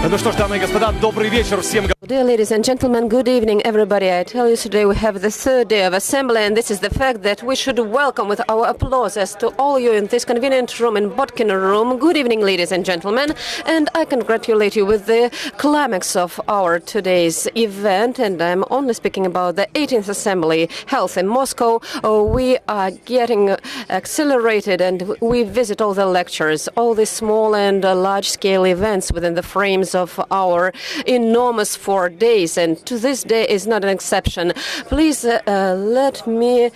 Ну что ж, дамы и господа, добрый вечер всем. Dear ladies and gentlemen, good evening everybody. I tell you today we have the third day of assembly, and this is the fact that we should welcome with our applause as to all you in this convenient room in Botkin room. Good evening, ladies and gentlemen, and I congratulate you with the climax of our today's event, and I'm only speaking about the 18th Assembly Health in Moscow. We are getting accelerated and we visit all the lectures, all the small and large-scale events within the frames of our enormous 4 days, and to this day is not an exception. Please let me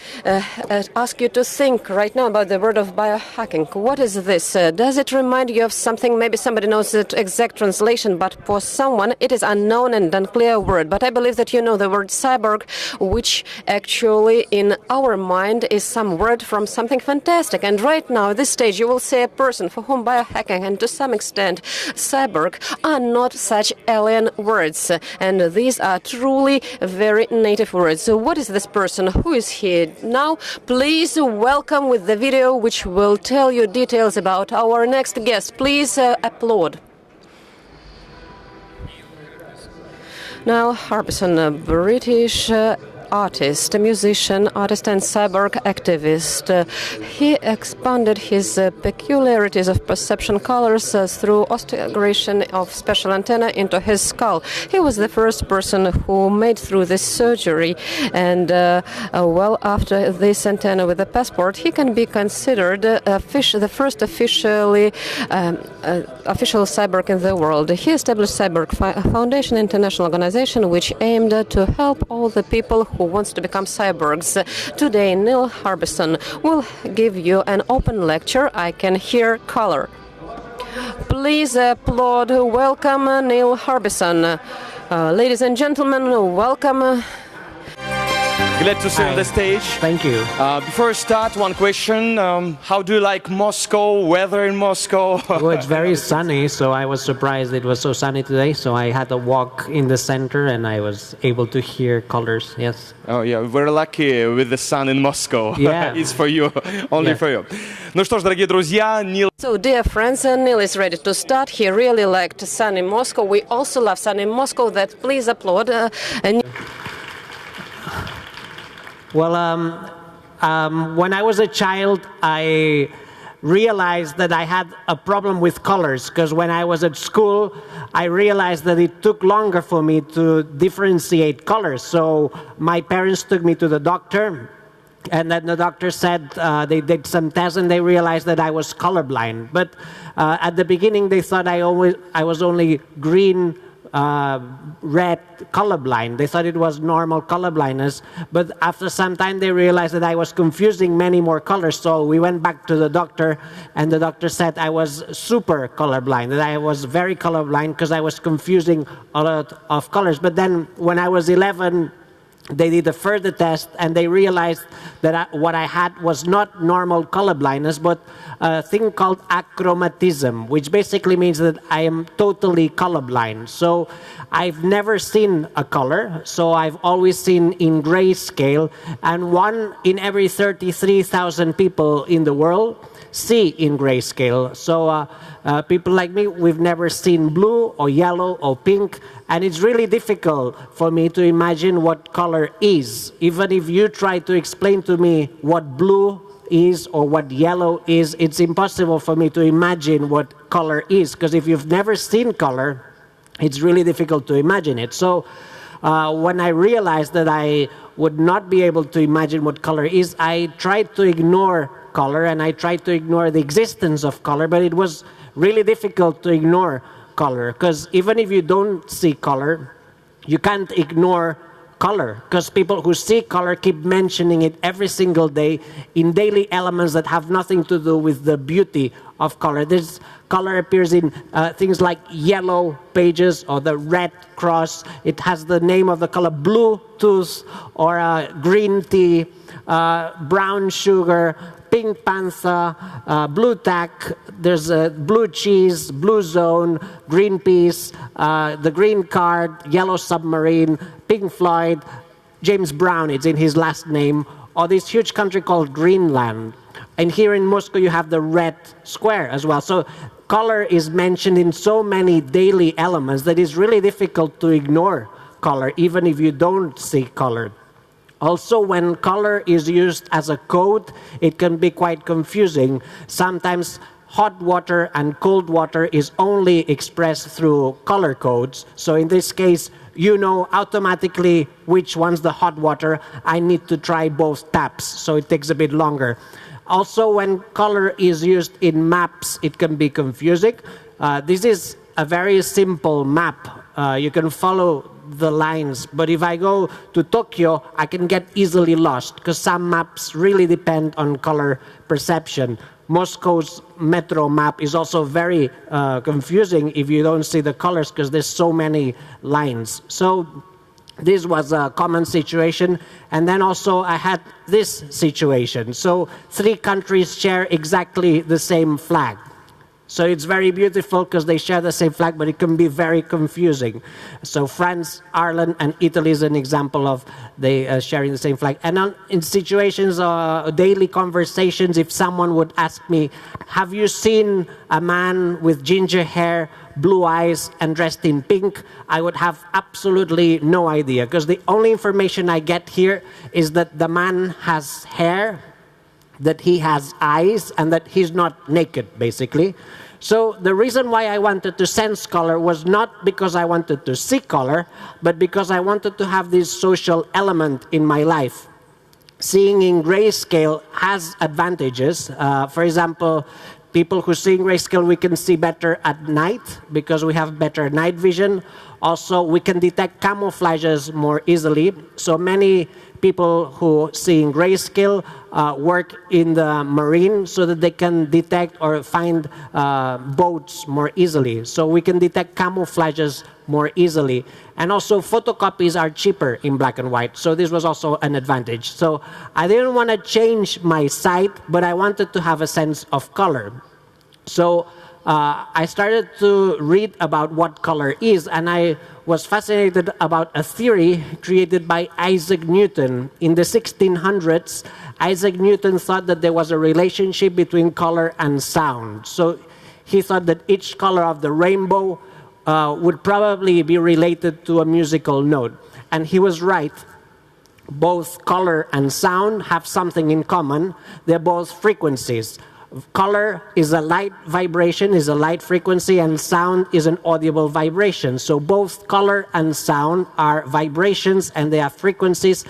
ask you to think right now about the word of biohacking. What is this? Does it remind you of something? Maybe somebody knows the exact translation, but for someone it is unknown and unclear word. But I believe that you know the word cyborg, which actually in our mind is some word from something fantastic. And right now at this stage you will see a person for whom biohacking and to some extent cyborg are not such alien words. And these are truly very native words. So what is this person? Who is he? Now, please welcome with the video which will tell you details about our next guest. Please applaud. Now, Harbisson, a British artist, musician, artist and cyborg activist. He expanded his peculiarities of perception colors through osseointegration of special antenna into his skull. He was the first person who made through this surgery, and well after this antenna with a passport, he can be considered the first official cyborg in the world. He established Cyborg Foundation, international organization which aimed to help all the people who wants to become cyborgs. Today, Neil Harbisson will give you an open lecture. I can hear color. Please applaud. Welcome, Neil Harbisson. Ladies and gentlemen, welcome. Glad to see you on the stage. Thank you. Before we start, one question. How do you like Moscow, weather in Moscow? Well, it's very sunny, so I was surprised it was so sunny today. So I had a walk in the center and I was able to hear colors, yes. Oh, yeah, we're lucky with the sun in Moscow. Yeah. It's for you, only for you. Ну что ж, дорогие друзья, Neil... So, dear friends, Neil is ready to start. He really liked sun in Moscow. We also love sun in Moscow. That please applaud. Well, when I was a child, I realized that I had a problem with colors, because when I was at school, I realized that it took longer for me to differentiate colors. So my parents took me to the doctor, and then the doctor said they did some tests and they realized that I was colorblind. But at the beginning, they thought I was only green, red colorblind. They thought it was normal colorblindness, but after some time they realized that I was confusing many more colors. So we went back to the doctor, and the doctor said I was super colorblind, that I was very colorblind because I was confusing a lot of colors. But then when I was 11, they did a further test and they realized that what I had was not normal colorblindness, but a thing called achromatism, which basically means that I am totally colorblind. So I've never seen a color, so I've always seen in grayscale, and 1 in every 33,000 people in the world see in grayscale. So people like me, we've never seen blue or yellow or pink, and it's really difficult for me to imagine what color is. Even if you try to explain to me what blue is or what yellow is, it's impossible for me to imagine what color is, because if you've never seen color, it's really difficult to imagine it. So when I realized that I would not be able to imagine what color is, I tried to ignore color and I tried to ignore the existence of color, but it was really difficult to ignore color, because even if you don't see color, you can't ignore color, because people who see color keep mentioning it every single day in daily elements that have nothing to do with the beauty of color. This color appears in things like yellow pages or the red cross. It has the name of the color Bluetooth or green tea, brown sugar, Pink Panther, Blue Tack, there's Blue Cheese, Blue Zone, Greenpeace, the Green Card, Yellow Submarine, Pink Floyd, James Brown, it's in his last name, or this huge country called Greenland. And here in Moscow, you have the red square as well. So color is mentioned in so many daily elements that it's really difficult to ignore color, even if you don't see color. Also, when color is used as a code, it can be quite confusing. Sometimes hot water and cold water is only expressed through color codes. So in this case, you know automatically which one's the hot water. I need to try both taps, so it takes a bit longer. Also, when color is used in maps, it can be confusing. This is a very simple map. You can follow the lines, but if I go to Tokyo, I can get easily lost because some maps really depend on color perception. Moscow's metro map is also very confusing if you don't see the colors because there's so many lines. So this was a common situation. And then also I had this situation. So 3 countries share exactly the same flag. So it's very beautiful because they share the same flag, but it can be very confusing. So France, Ireland, and Italy is an example of they sharing the same flag. And in situations, daily conversations, if someone would ask me, have you seen a man with ginger hair, blue eyes, and dressed in pink? I would have absolutely no idea, because the only information I get here is that the man has hair, that he has eyes, and that he's not naked, basically. So the reason why I wanted to sense color was not because I wanted to see color, but because I wanted to have this social element in my life. Seeing in grayscale has advantages. For example, people who see in grayscale, we can see better at night because we have better night vision. Also, we can detect camouflages more easily. So many people who see in grayscale work in the marine so that they can detect or find boats more easily. So we can detect camouflages more easily. And also photocopies are cheaper in black and white. So this was also an advantage. So I didn't want to change my sight, but I wanted to have a sense of color. So I started to read about what color is, and I was fascinated about a theory created by Isaac Newton. In the 1600s, Isaac Newton thought that there was a relationship between color and sound. So he thought that each color of the rainbow would probably be related to a musical note. And he was right. Both color and sound have something in common. They're both frequencies. Color is a light vibration, is a light frequency, and sound is an audible vibration. So both color and sound are vibrations and they are frequencies.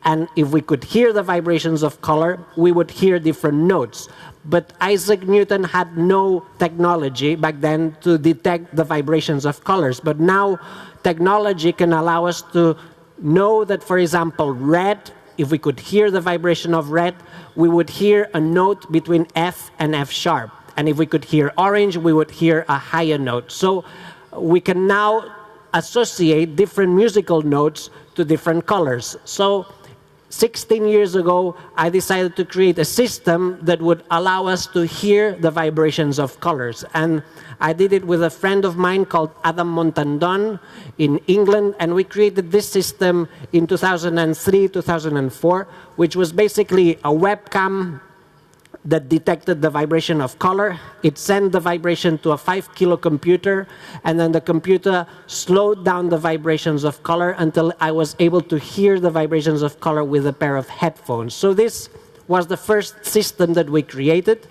And if we could hear the vibrations of color, we would hear different notes. But Isaac Newton had no technology back then to detect the vibrations of colors. But now technology can allow us to know that, for example, red, if we could hear the vibration of red, we would hear a note between F and F sharp. And if we could hear orange, we would hear a higher note. So we can now associate different musical notes to different colors. So 16 years ago, I decided to create a system that would allow us to hear the vibrations of colors. And I did it with a friend of mine called Adam Montandon in England, and we created this system in 2003, 2004, which was basically a webcam that detected the vibration of color. It sent the vibration to a 5-kilo computer, and then the computer slowed down the vibrations of color until I was able to hear the vibrations of color with a pair of headphones. So this was the first system that we created.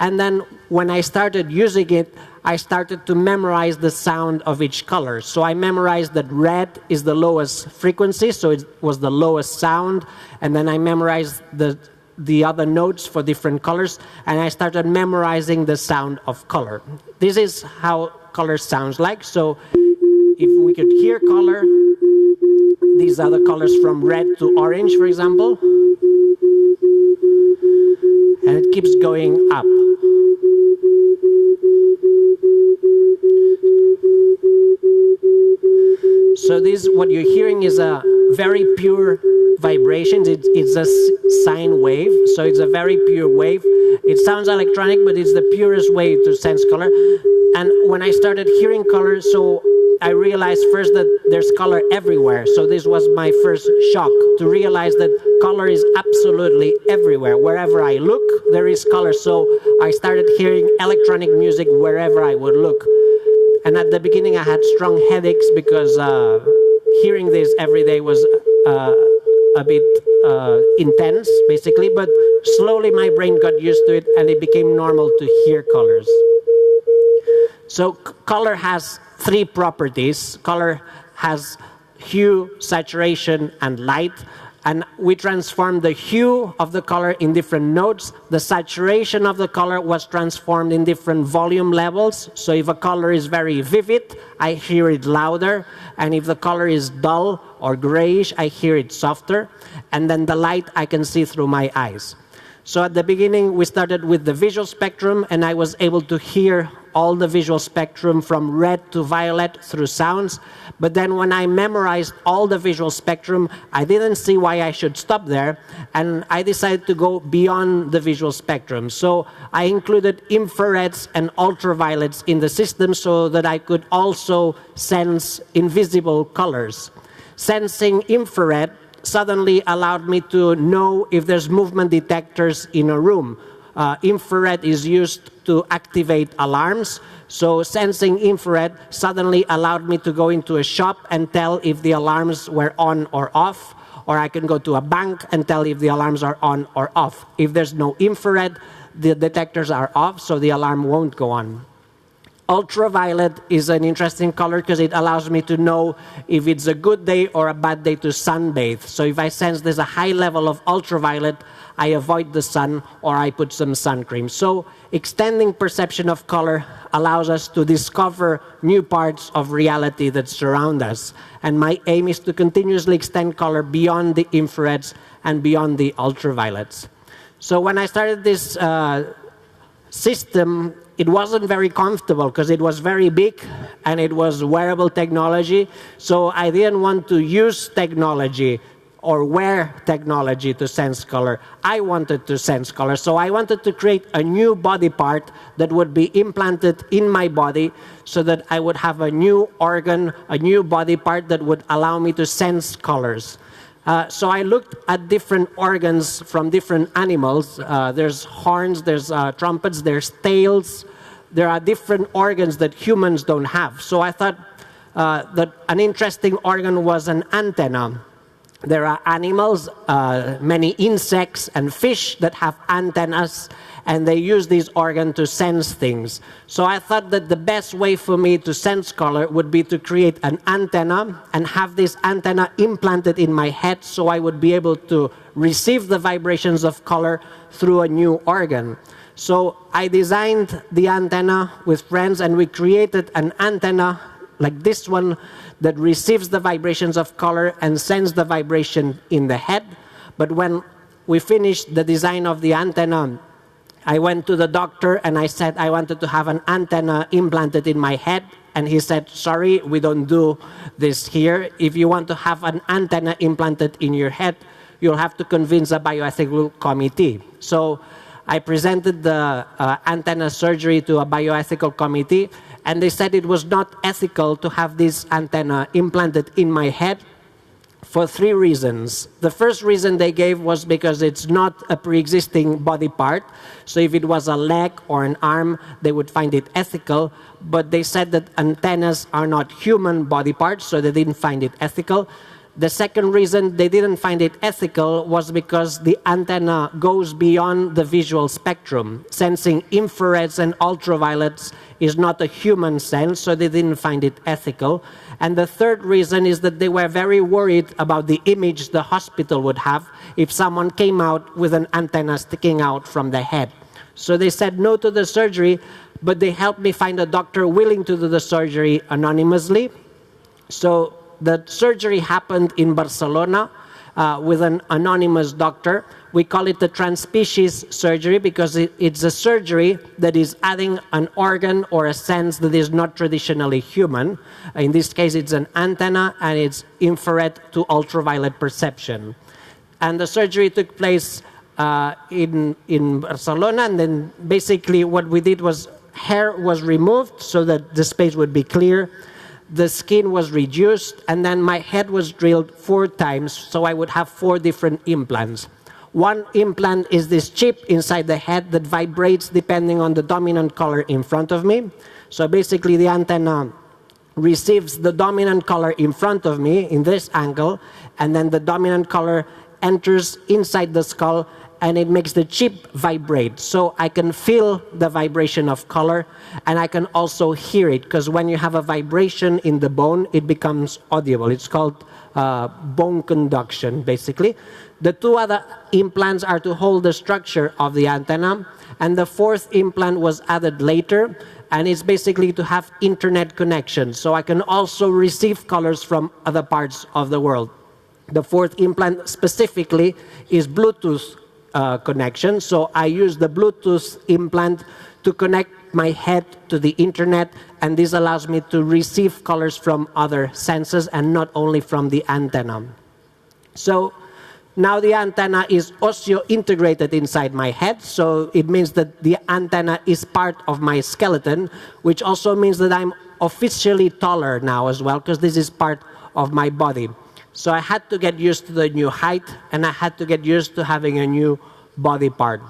And then when I started using it, I started to memorize the sound of each color. So I memorized that red is the lowest frequency, so it was the lowest sound. And then I memorized the other notes for different colors, and I started memorizing the sound of color. This is how color sounds like. So if we could hear color, these are the colors from red to orange, for example. And it keeps going up. So this, what you're hearing is a very pure vibration. It's a sine wave, so it's a very pure wave. It sounds electronic, but it's the purest way to sense color. And when I started hearing color, so I realized first that there's color everywhere. So this was my first shock, to realize that color is absolutely everywhere. Wherever I look, there is color. So I started hearing electronic music wherever I would look. And at the beginning, I had strong headaches because hearing this every day was a bit intense, basically. But slowly, my brain got used to it, and it became normal to hear colors. So color has three properties. Color has hue, saturation, and light. And we transformed the hue of the color in different notes. The saturation of the color was transformed in different volume levels. So if a color is very vivid, I hear it louder. And if the color is dull or grayish, I hear it softer. And then the light I can see through my eyes. So at the beginning, we started with the visual spectrum, and I was able to hear all the visual spectrum from red to violet through sounds. But then when I memorized all the visual spectrum, I didn't see why I should stop there, and I decided to go beyond the visual spectrum. So I included infrareds and ultraviolets in the system so that I could also sense invisible colors. Sensing infrared suddenly allowed me to know if there's movement detectors in a room. Infrared is used to activate alarms. So sensing infrared suddenly allowed me to go into a shop and tell if the alarms were on or off. Or I can go to a bank and tell if the alarms are on or off. If there's no infrared, the detectors are off, so the alarm won't go on. Ultraviolet is an interesting color because it allows me to know if it's a good day or a bad day to sunbathe. So if I sense there's a high level of ultraviolet, I avoid the sun or I put some sun cream. So extending perception of color allows us to discover new parts of reality that surround us. And my aim is to continuously extend color beyond the infrareds and beyond the ultraviolets. So when I started this system, it wasn't very comfortable because it was very big and it was wearable technology. So I didn't want to use technology or wear technology to sense color. I wanted to sense color. So I wanted to create a new body part that would be implanted in my body so that I would have a new organ, a new body part that would allow me to sense colors. So I looked at different organs from different animals. There's horns, there's trumpets, there's tails. There are different organs that humans don't have. So I thought that an interesting organ was an antenna. There are animals, many insects and fish that have antennas, and they use this organ to sense things. So I thought that the best way for me to sense color would be to create an antenna and have this antenna implanted in my head so I would be able to receive the vibrations of color through a new organ. So I designed the antenna with friends, and we created an antenna like this one that receives the vibrations of color and sends the vibration in the head. But when we finished the design of the antenna, I went to the doctor and I said I wanted to have an antenna implanted in my head. And he said, sorry, we don't do this here. If you want to have an antenna implanted in your head, you'll have to convince a bioethical committee. So I presented the antenna surgery to a bioethical committee, and they said it was not ethical to have this antenna implanted in my head for 3 reasons. The first reason they gave was because it's not a pre-existing body part. So if it was a leg or an arm, they would find it ethical. But they said that antennas are not human body parts, so they didn't find it ethical. The second reason they didn't find it ethical was because the antenna goes beyond the visual spectrum. Sensing infrareds and ultraviolets is not a human sense, so they didn't find it ethical. And the third reason is that they were very worried about the image the hospital would have if someone came out with an antenna sticking out from the head. So they said no to the surgery, but they helped me find a doctor willing to do the surgery anonymously. So the surgery happened in Barcelona with an anonymous doctor. We call it the transspecies surgery because it's a surgery that is adding an organ or a sense that is not traditionally human. In this case, it's an antenna, and it's infrared to ultraviolet perception. And the surgery took place in Barcelona, and then basically what we did was hair was removed so that the space would be clear. the skin was reduced, and then my head was drilled 4 times, so I would have 4 different implants. One implant is this chip inside the head that vibrates depending on the dominant color in front of me. So basically the antenna receives the dominant color in front of me in this angle, and then the dominant color enters inside the skull, and it makes the chip vibrate. So I can feel the vibration of color, and I can also hear it, because when you have a vibration in the bone, it becomes audible. It's called bone conduction, basically. The 2 other implants are to hold the structure of the antenna, and the 4th implant was added later, and it's basically to have internet connection. So I can also receive colors from other parts of the world. The 4th implant specifically is Bluetooth connection. So I use the Bluetooth implant to connect my head to the internet, and this allows me to receive colors from other senses and not only from the antenna. So now the antenna is osseointegrated inside my head, so it means that the antenna is part of my skeleton, which also means that I'm officially taller now as well, because this is part of my body. So I had to get used to the new height, and I had to get used to having a new body part.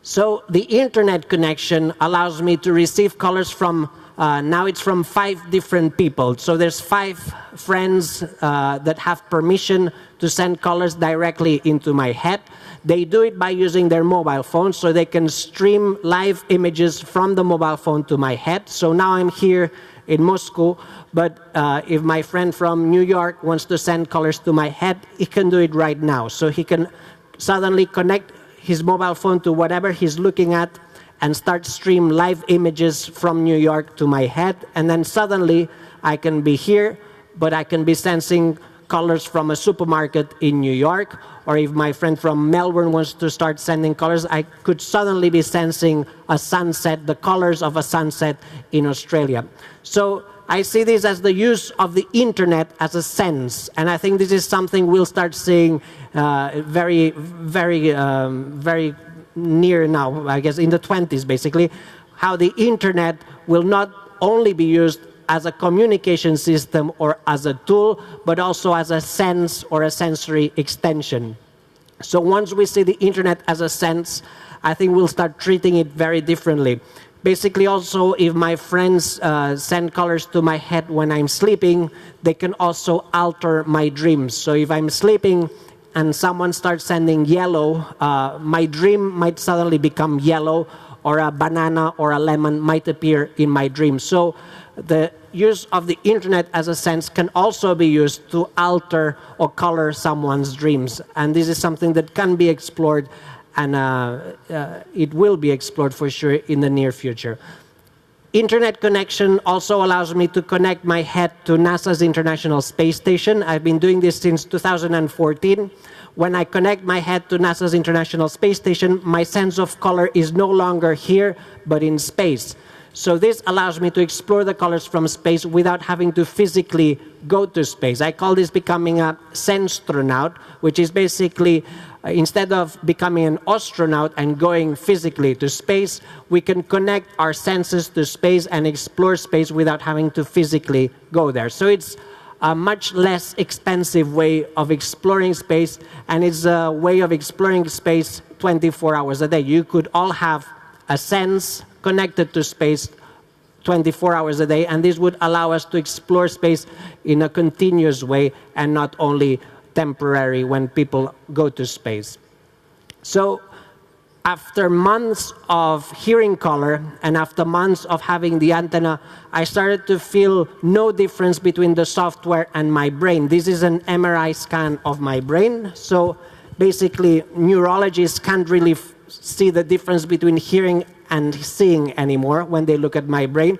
So the internet connection allows me to receive colors from, now it's from 5 different people. So there's 5 friends that have permission to send colors directly into my head. They do it by using their mobile phone, so they can stream live images from the mobile phone to my head. So now I'm here in Moscow, but if my friend from New York wants to send colors to my head, he can do it right now. So he can suddenly connect his mobile phone to whatever he's looking at and start stream live images from New York to my head, and then suddenly I can be here, but I can be sensing colors from a supermarket in New York, or if my friend from Melbourne wants to start sending colors, I could suddenly be sensing a sunset, the colors of a sunset in Australia. So I see this as the use of the internet as a sense, and I think this is something we'll start seeing very near now, I guess in the 20s basically, how the internet will not only be used as a communication system or as a tool, but also as a sense or a sensory extension. So once we see the internet as a sense, I think we'll start treating it very differently. Basically also, if my friends send colors to my head when I'm sleeping, they can also alter my dreams. So if I'm sleeping and someone starts sending yellow, my dream might suddenly become yellow, or a banana or a lemon might appear in my dream. So the use of the internet as a sense can also be used to alter or color someone's dreams. And this is something that can be explored, and it will be explored for sure in the near future. Internet connection also allows me to connect my head to NASA's International Space Station. I've been doing this since 2014. When I connect my head to NASA's International Space Station, my sense of color is no longer here, but in space. So this allows me to explore the colors from space without having to physically go to space. I call this becoming a senstronaut, which is basically, instead of becoming an astronaut and going physically to space, we can connect our senses to space and explore space without having to physically go there. So it's a much less expensive way of exploring space, and it's a way of exploring space 24 hours a day. You could all have a sense connected to space 24 hours a day, and this would allow us to explore space in a continuous way and not only temporary when people go to space. So after months of hearing color and after months of having the antenna, I started to feel no difference between the software and my brain. This is an MRI scan of my brain. So basically, neurologists can't really see the difference between hearing and seeing anymore when they look at my brain.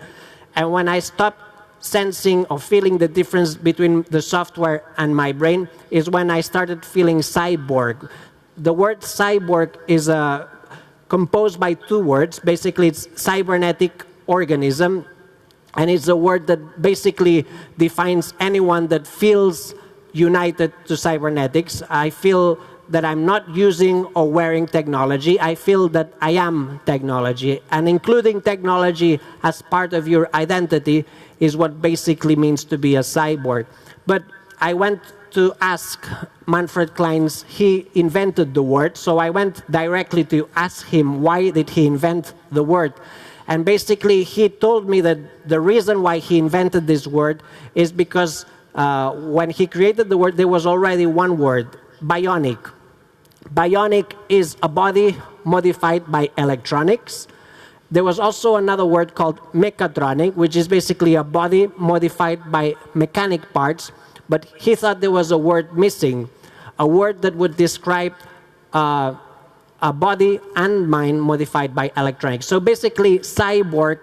And when I stopped sensing or feeling the difference between the software and my brain is when I started feeling cyborg. The word cyborg is composed by 2 words. Basically, it's cybernetic organism, and it's a word that basically defines anyone that feels united to cybernetics. I feel that I'm not using or wearing technology. I feel that I am technology. And including technology as part of your identity is what basically means to be a cyborg. But I went to ask Manfred Clynes, he invented the word, so I went directly to ask him why did he invent the word. And basically he told me that the reason why he invented this word is because when he created the word, there was already one word, bionic. Bionic is a body modified by electronics. There was also another word called mechatronic, which is basically a body modified by mechanic parts. But he thought there was a word missing, a word that would describe a body and mind modified by electronics. So basically, cyborg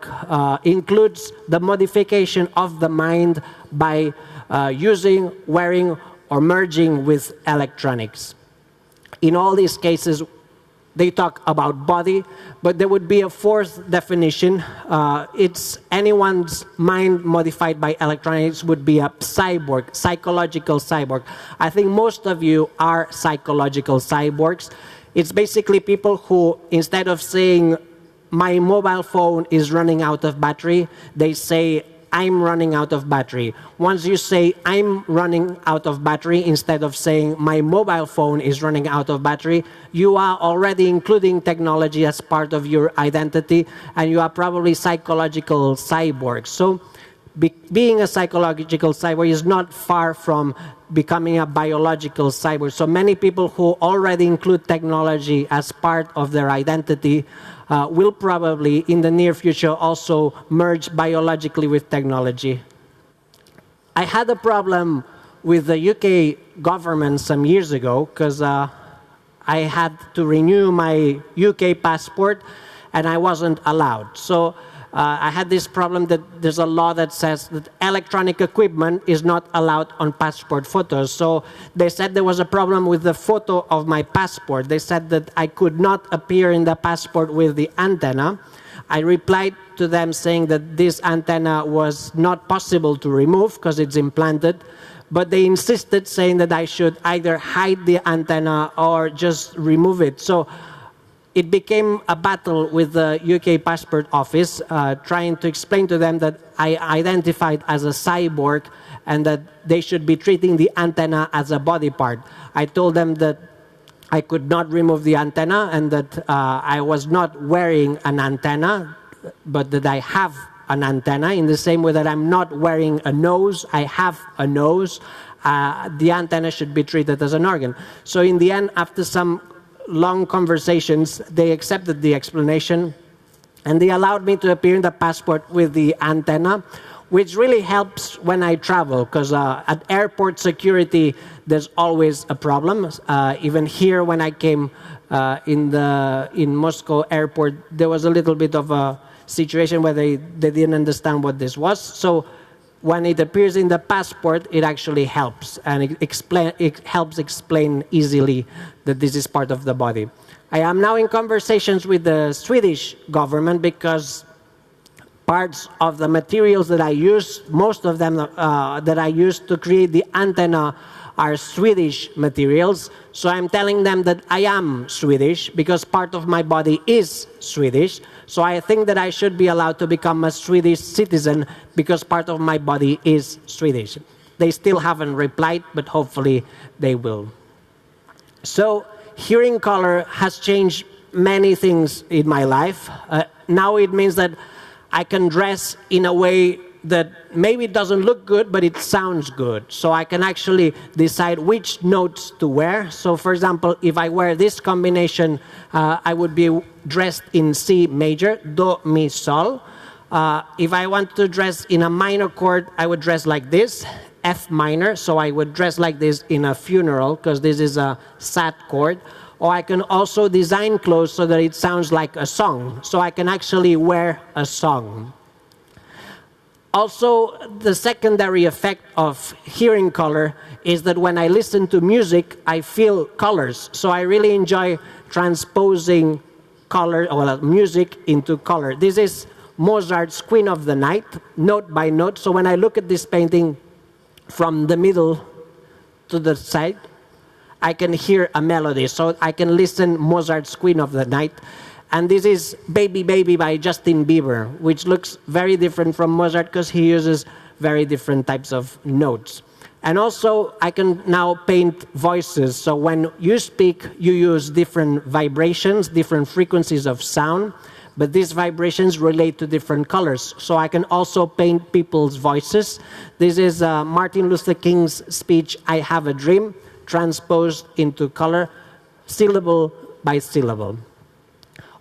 includes the modification of the mind by using, wearing, or merging with electronics. In all these cases, they talk about body, but there would be a fourth definition. It's anyone's mind modified by electronics would be a cyborg, psychological cyborg. I think most of you are psychological cyborgs. It's basically people who, instead of saying, my mobile phone is running out of battery, they say, I'm running out of battery. Once you say, I'm running out of battery, instead of saying, my mobile phone is running out of battery, you are already including technology as part of your identity, and you are probably psychological cyborgs. So being a psychological cyborg is not far from becoming a biological cyborg. So many people who already include technology as part of their identity will probably, in the near future, also merge biologically with technology. I had a problem with the UK government some years ago because I had to renew my UK passport and I wasn't allowed. So I had this problem that there's a law that says that electronic equipment is not allowed on passport photos. So they said there was a problem with the photo of my passport. They said that I could not appear in the passport with the antenna. I replied to them saying that this antenna was not possible to remove because it's implanted. But they insisted saying that I should either hide the antenna or just remove it. So it became a battle with the UK Passport Office, trying to explain to them that I identified as a cyborg and that they should be treating the antenna as a body part. I told them that I could not remove the antenna and that I was not wearing an antenna, but that I have an antenna in the same way that I'm not wearing a nose, I have a nose. The antenna should be treated as an organ. So in the end, after some long conversations, they accepted the explanation and they allowed me to appear in the passport with the antenna, which really helps when I travel because at airport security there's always a problem. Even here when I came in Moscow airport, there was a little bit of a situation where they didn't understand what this was. So when it appears in the passport, it actually helps, and it helps explain easily that this is part of the body. I am now in conversations with the Swedish government because parts of the materials that I use, most of them that I use to create the antenna are Swedish materials. So I'm telling them that I am Swedish because part of my body is Swedish. So I think that I should be allowed to become a Swedish citizen because part of my body is Swedish. They still haven't replied, but hopefully they will. So hearing color has changed many things in my life. Now it means that I can dress in a way that maybe it doesn't look good, but it sounds good. So I can actually decide which notes to wear. So for example, if I wear this combination, I would be dressed in C major, Do, Mi, Sol. If I want to dress in a minor chord, I would dress like this, F minor. So I would dress like this in a funeral, because this is a sad chord. Or I can also design clothes so that it sounds like a song. So I can actually wear a song. Also, the secondary effect of hearing color is that when I listen to music, I feel colors. So I really enjoy transposing color, well, music into color. This is Mozart's Queen of the Night, note by note. So when I look at this painting from the middle to the side, I can hear a melody. So I can listen Mozart's Queen of the Night. And this is Baby Baby by Justin Bieber, which looks very different from Mozart because he uses very different types of notes. And also, I can now paint voices. So when you speak, you use different vibrations, different frequencies of sound, but these vibrations relate to different colors. So I can also paint people's voices. This is Martin Luther King's speech, I Have a Dream, transposed into color, syllable by syllable.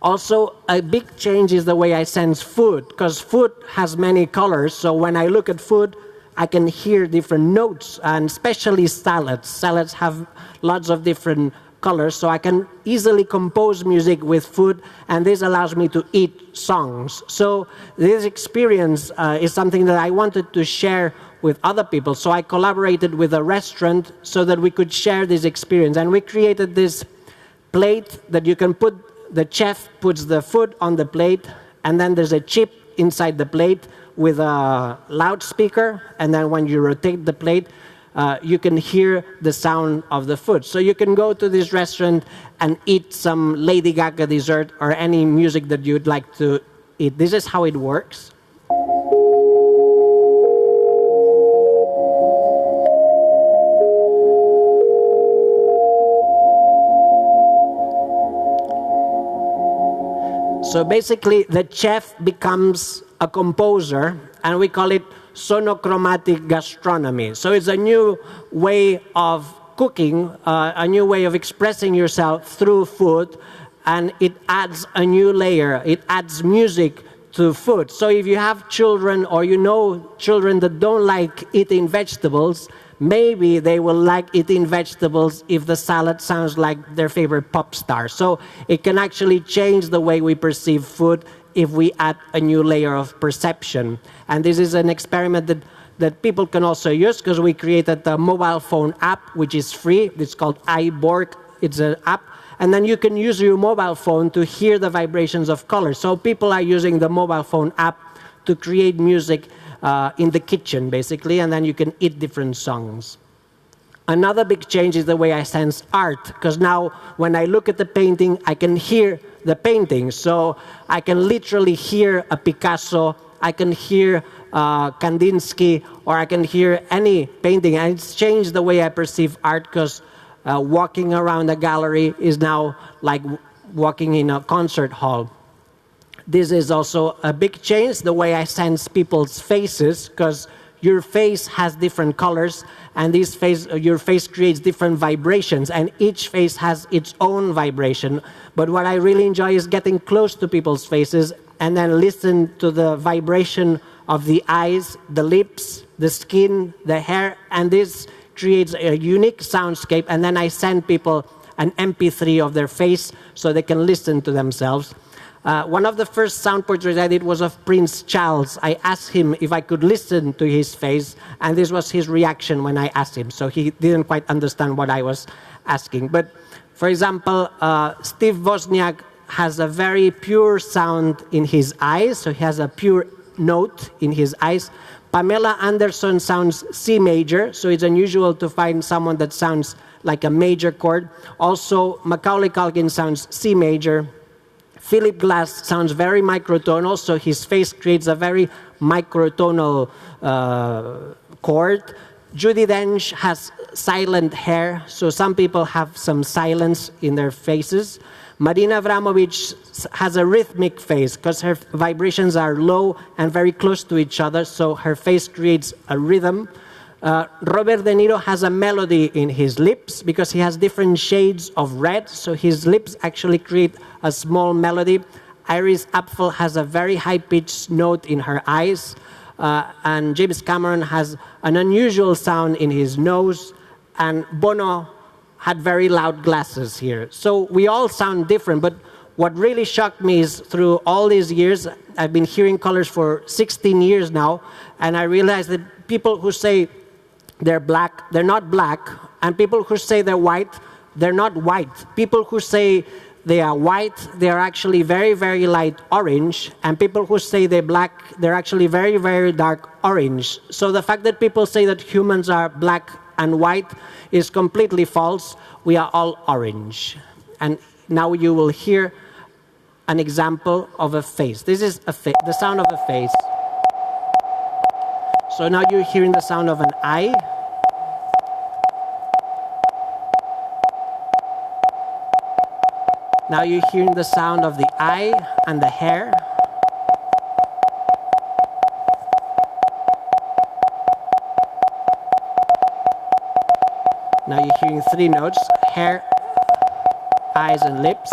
Also, a big change is the way I sense food, because food has many colors. So when I look at food, I can hear different notes, and especially salads. Salads have lots of different colors, so I can easily compose music with food, and this allows me to eat songs. So this experience is something that I wanted to share with other people. So I collaborated with a restaurant so that we could share this experience, and we created this plate that you can put. The chef puts the food on the plate, and then there's a chip inside the plate with a loudspeaker, and then when you rotate the plate, you can hear the sound of the food. So you can go to this restaurant and eat some Lady Gaga dessert or any music that you'd like to eat. This is how it works. So basically, the chef becomes a composer, and we call it sonochromatic gastronomy. So it's a new way of cooking, a new way of expressing yourself through food, and it adds a new layer. It adds music to food. So if you have children, or you know children that don't like eating vegetables, maybe they will like eating vegetables if the salad sounds like their favorite pop star. So it can actually change the way we perceive food if we add a new layer of perception. And this is an experiment that people can also use, because we created a mobile phone app, which is free. It's called Cyborg. It's an app. And then you can use your mobile phone to hear the vibrations of color. So people are using the mobile phone app to create music in the kitchen, basically, and then you can eat different songs. Another big change is the way I sense art, because now when I look at the painting, I can hear the painting. So I can literally hear a Picasso, I can hear Kandinsky, or I can hear any painting. And it's changed the way I perceive art, because walking around a gallery is now like walking in a concert hall. This is also a big change, the way I sense people's faces, because your face has different colors, and your face creates different vibrations, and each face has its own vibration. But what I really enjoy is getting close to people's faces and then listen to the vibration of the eyes, the lips, the skin, the hair, and this creates a unique soundscape, and then I send people an MP3 of their face so they can listen to themselves. One of the first sound portraits I did was of Prince Charles. I asked him if I could listen to his face, and this was his reaction when I asked him. So he didn't quite understand what I was asking. But for example, Steve Wozniak has a very pure sound in his eyes, so he has a pure note in his eyes. Pamela Anderson sounds C major, so it's unusual to find someone that sounds like a major chord. Also, Macaulay Culkin sounds C major. Philip Glass sounds very microtonal, so his face creates a very microtonal chord. Judi Dench has silent hair, so some people have some silence in their faces. Marina Abramovic has a rhythmic face because her vibrations are low and very close to each other, so her face creates a rhythm. Robert De Niro has a melody in his lips because he has different shades of red, so his lips actually create a small melody. Iris Apfel has a very high-pitched note in her eyes, and James Cameron has an unusual sound in his nose, and Bono had very loud glasses here. So we all sound different, but what really shocked me is through all these years, I've been hearing colors for 16 years now, and I realized that people who say they're black, they're not black, and people who say they're white, they're not white. People who say they are white, they are actually very, very light orange, and people who say they're black, they're actually very, very dark orange. So the fact that people say that humans are black and white is completely false. We are all orange. And now you will hear an example of a face. This is the sound of a face. So now you're hearing the sound of an eye. Now you're hearing the sound of the eye and the hair. Now you're hearing three notes: hair, eyes, and lips.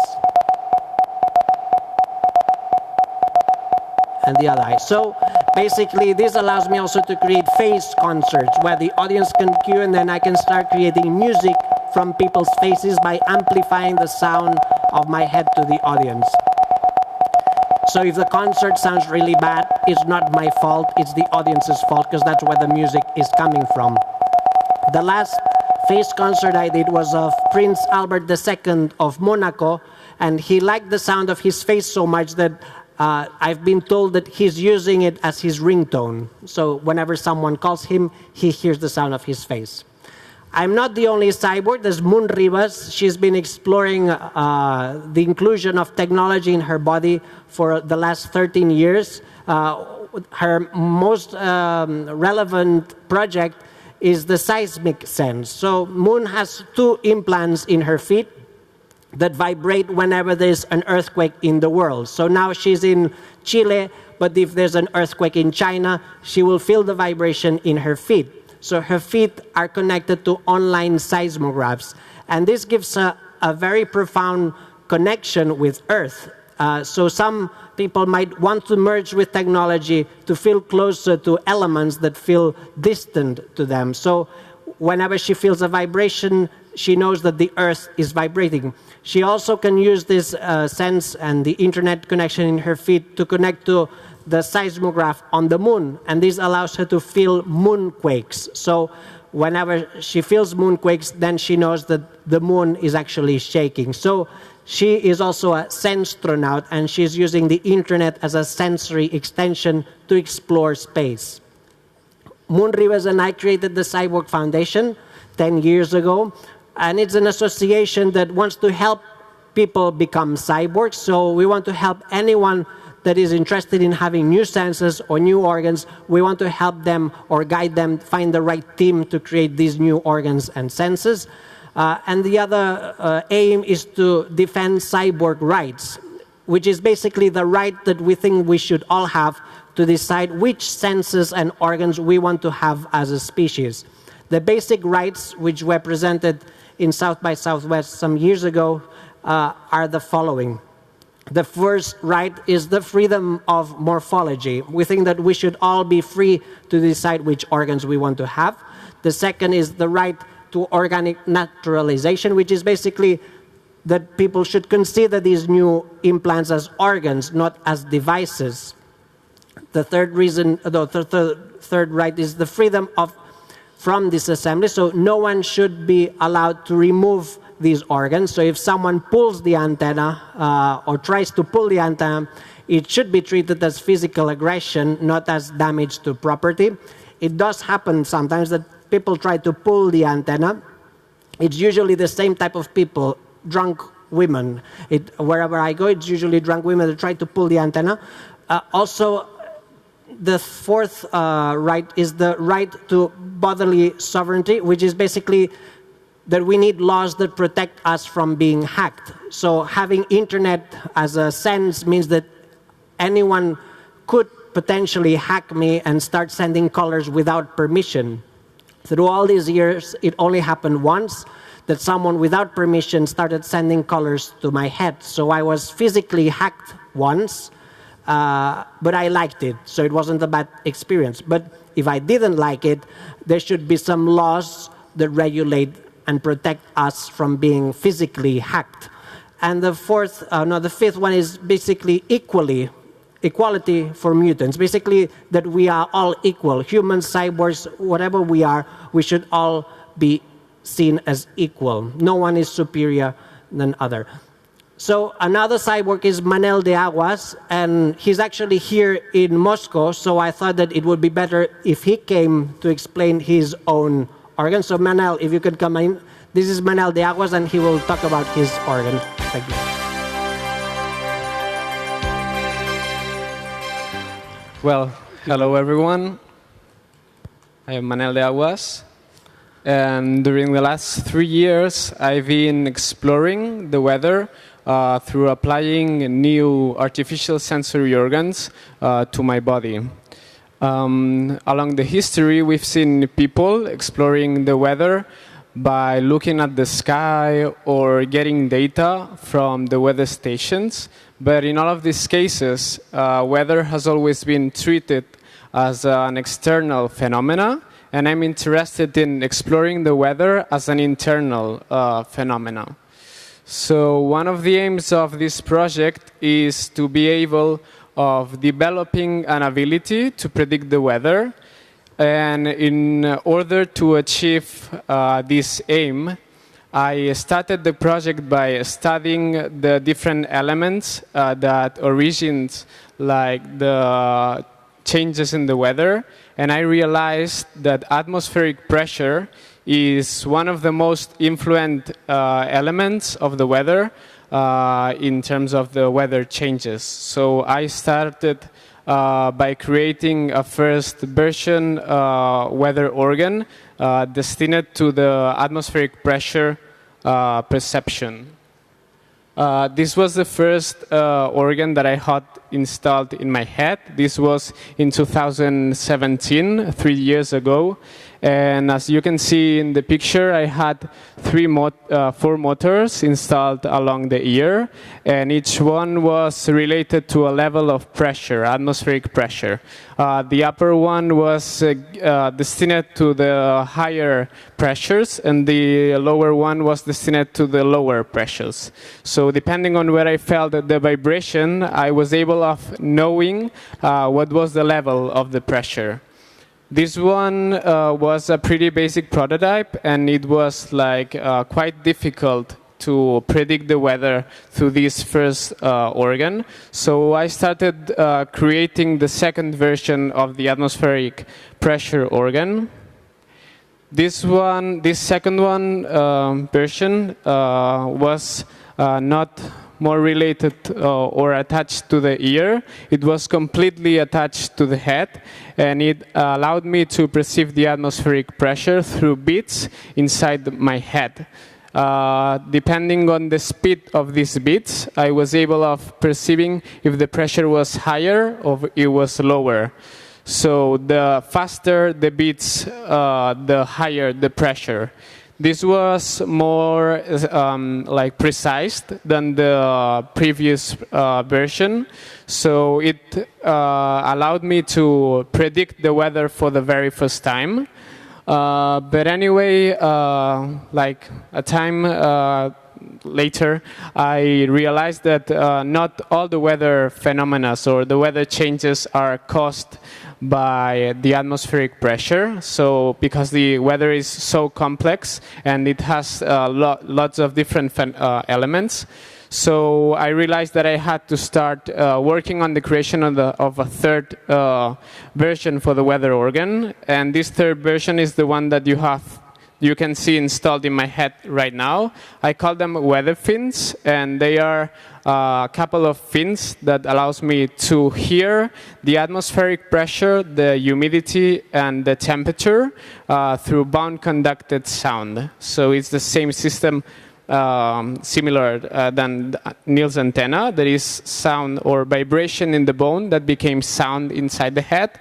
And the other eye. So basically, this allows me also to create face concerts where the audience can cue, and then I can start creating music from people's faces by amplifying the sound of my head to the audience. So if the concert sounds really bad, it's not my fault, it's the audience's fault, because that's where the music is coming from. The last face concert I did was of Prince Albert II of Monaco, and he liked the sound of his face so much that I've been told that he's using it as his ringtone. So whenever someone calls him, he hears the sound of his face. I'm not the only cyborg. There's Moon Rivas. She's been exploring the inclusion of technology in her body for the last 13 years. Her most relevant project is the seismic sense. So Moon has 2 implants in her feet that vibrate whenever there's an earthquake in the world. So now she's in Chile, but if there's an earthquake in China, she will feel the vibration in her feet. So her feet are connected to online seismographs. And this gives a very profound connection with Earth. So some people might want to merge with technology to feel closer to elements that feel distant to them. So whenever she feels a vibration, she knows that the Earth is vibrating. She also can use this sense and the internet connection in her feet to connect to the seismograph on the moon. And this allows her to feel moonquakes. So whenever she feels moonquakes, then she knows that the moon is actually shaking. So she is also a senstronaut, and she's using the internet as a sensory extension to explore space. Moon Rivas and I created the Cyborg Foundation 10 years ago, and it's an association that wants to help people become cyborgs. So we want to help anyone that is interested in having new senses or new organs. We want to help them or guide them find the right team to create these new organs and senses. And the other aim is to defend cyborg rights, which is basically the right that we think we should all have to decide which senses and organs we want to have as a species. The basic rights, which were presented in South by Southwest some years ago, are the following. The first right is the freedom of morphology. We think that we should all be free to decide which organs we want to have. The second is the right to organic naturalization, which is basically that people should consider these new implants as organs, not as devices. The third reason, the third right is the freedom from disassembly. So no one should be allowed to remove these organs. So if someone pulls the antenna or tries to pull the antenna, it should be treated as physical aggression, not as damage to property. It does happen sometimes that people try to pull the antenna. It's usually the same type of people, drunk women. Wherever I go, it's usually drunk women that try to pull the antenna. Also, the fourth right is the right to bodily sovereignty, which is basically that we need laws that protect us from being hacked. So having internet as a sense means that anyone could potentially hack me and start sending colors without permission. Through all these years, it only happened once that someone without permission started sending colors to my head. So I was physically hacked once, but I liked it, so it wasn't a bad experience. But if I didn't like it, there should be some laws that regulate and protect us from being physically hacked. And the fifth one is basically equality for mutants. Basically that we are all equal. Humans, cyborgs, whatever we are, we should all be seen as equal. No one is superior than other. So another cyborg is Manel de Aguas, and he's actually here in Moscow, so I thought that it would be better if he came to explain his own organ. So Manel, if you could come in. This is Manel de Aguas, and he will talk about his organ. Thank you. Well, hello everyone. I am Manel de Aguas, and during the last 3 years I've been exploring the weather through applying new artificial sensory organs to my body. Along the history, we've seen people exploring the weather by looking at the sky or getting data from the weather stations. But in all of these cases, weather has always been treated as an external phenomena, and I'm interested in exploring the weather as an internal phenomena. So one of the aims of this project is to be able of developing an ability to predict the weather. And in order to achieve this aim, I started the project by studying the different elements that origins like the changes in the weather. And I realized that atmospheric pressure is one of the most influent elements of the weather in terms of the weather changes. So I started by creating a first version weather organ destined to the atmospheric pressure perception. This was the first organ that I had installed in my head. This was in 2017, 3 years ago. And as you can see in the picture, I had 4 motors installed along the ear, and each one was related to a level of pressure, atmospheric pressure. The upper one was destined to the higher pressures, and the lower one was destined to the lower pressures. So depending on where I felt the vibration, I was able of knowing what was the level of the pressure. This one was a pretty basic prototype, and it was like quite difficult to predict the weather through this first organ. So I started creating the second version of the atmospheric pressure organ. This second one version was not more related or attached to the ear. It was completely attached to the head, and it allowed me to perceive the atmospheric pressure through beats inside my head. Depending on the speed of these beats, I was able of perceiving if the pressure was higher or it was lower. So the faster the beats, the higher the pressure. This was more like precise than the previous version, so it allowed me to predict the weather for the very first time. But anyway, like a time later, I realized that not all the weather phenomena or the weather changes are caused by the atmospheric pressure. So because the weather is so complex and it has lots of different elements, so I realized that I had to start working on the creation of a third version for the weather organ. And this third version is the one that you can see installed in my head right now. I call them weather fins, and they are a couple of fins that allows me to hear the atmospheric pressure, the humidity, and the temperature through bound conducted sound. So it's the same system, similar than Neil's antenna. There is sound or vibration in the bone that became sound inside the head.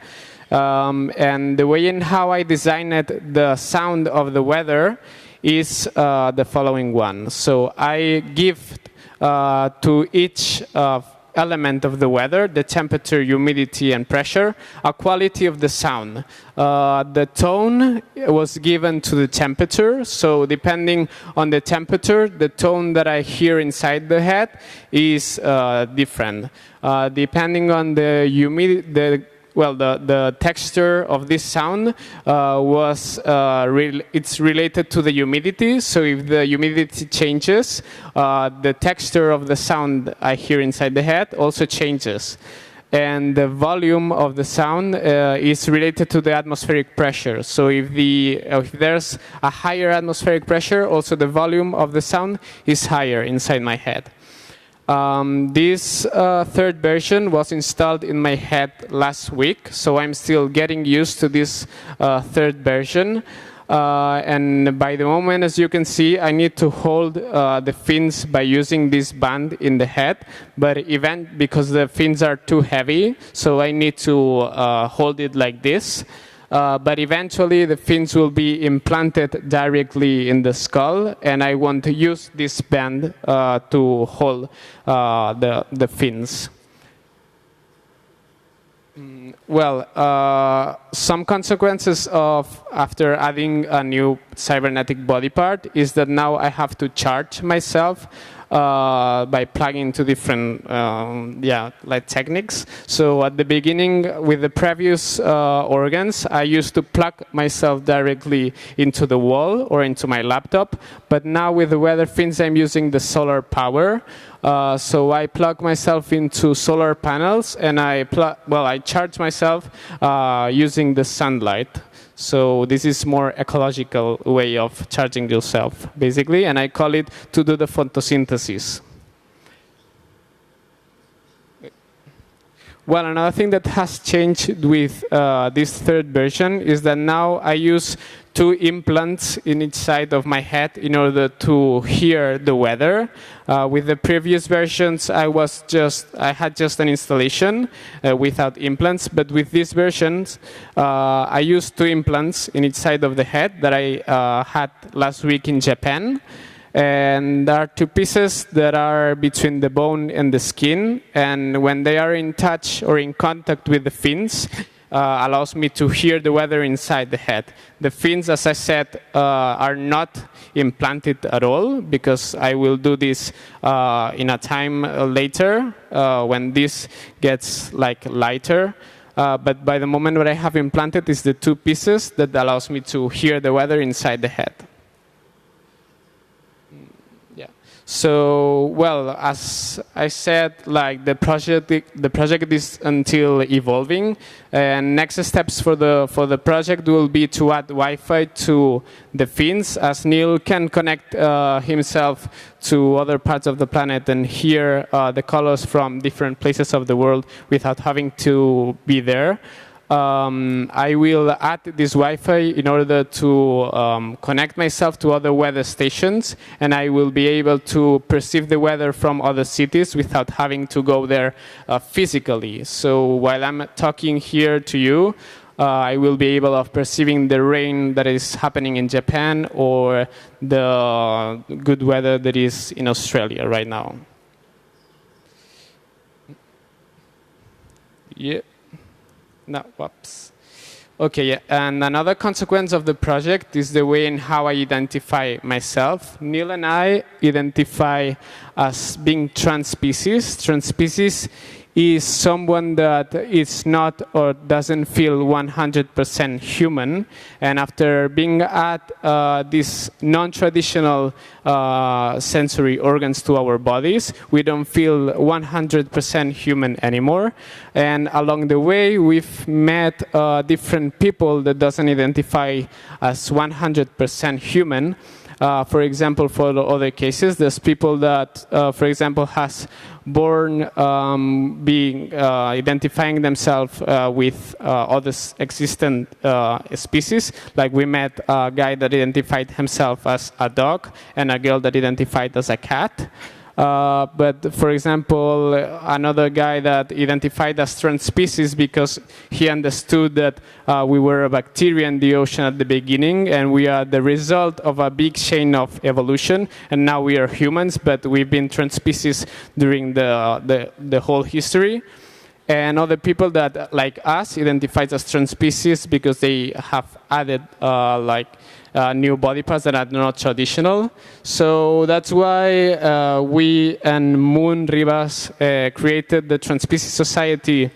And the way in how I designed the sound of the weather is the following one. So I give to each element of the weather, the temperature, humidity, and pressure, a quality of the sound. The tone was given to the temperature, so depending on the temperature, the tone that I hear inside the head is different. Depending on the humidity, the texture of this sound it's related to the humidity. So if the humidity changes, the texture of the sound I hear inside the head also changes. and the volume of the sound is related to the atmospheric pressure. So if there's a higher atmospheric pressure, also the volume of the sound is higher inside my head. This third version was installed in my head last week, so I'm still getting used to this third version. And by the moment, as you can see, I need to hold the fins by using this band in the head, but because the fins are too heavy, so I need to hold it like this. But eventually, the fins will be implanted directly in the skull, and I want to use this band to hold the fins. Well, some consequences of after adding a new cybernetic body part is that now I have to charge myself by plugging into different techniques. So at the beginning, with the previous organs, I used to plug myself directly into the wall or into my laptop. But now with the weather fins, I'm using the solar power. So I plug myself into solar panels, and I charge myself using the sunlight. So this is more ecological way of charging yourself, basically, and I call it to do the photosynthesis. Well, another thing that has changed with this third version is that now I use 2 implants in each side of my head in order to hear the weather. With the previous versions, I had just an installation without implants, but with these versions, I used 2 implants in each side of the head that I had last week in Japan. And there are 2 pieces that are between the bone and the skin, and when they are in touch or in contact with the fins, allows me to hear the weather inside the head. The fins, as I said, are not implanted at all, because I will do this in a time later when this gets lighter. But by the moment that I have implanted, is the 2 pieces that allows me to hear the weather inside the head. So, well, as I said, the project is until evolving, and next steps for the project will be to add Wi-Fi to the fins, as Neil can connect himself to other parts of the planet and hear the colors from different places of the world without having to be there. I will add this Wi-Fi in order to connect myself to other weather stations, and I will be able to perceive the weather from other cities without having to go there physically. So while I'm talking here to you, I will be able of perceiving the rain that is happening in Japan or the good weather that is in Australia right now. Yeah. No, whoops. Okay, yeah. And another consequence of the project is the way in how I identify myself. Neil and I identify as being trans-species. Trans-species is someone that is not or doesn't feel 100% human. And after being at these non-traditional sensory organs to our bodies, we don't feel 100% human anymore. And along the way, we've met different people that doesn't identify as 100% human. For example, for the other cases, there's people that, for example, has born identifying themselves with other existent species. Like we met a guy that identified himself as a dog and a girl that identified as a cat. But for example, another guy that identified as trans-species because he understood that we were a bacteria in the ocean at the beginning, and we are the result of a big chain of evolution, and now we are humans, but we've been trans-species during the whole history. And other people that, like us, identified as trans-species because they have added new body parts that are not traditional. So that's why we and Moon Rivas created the Trans-Species Society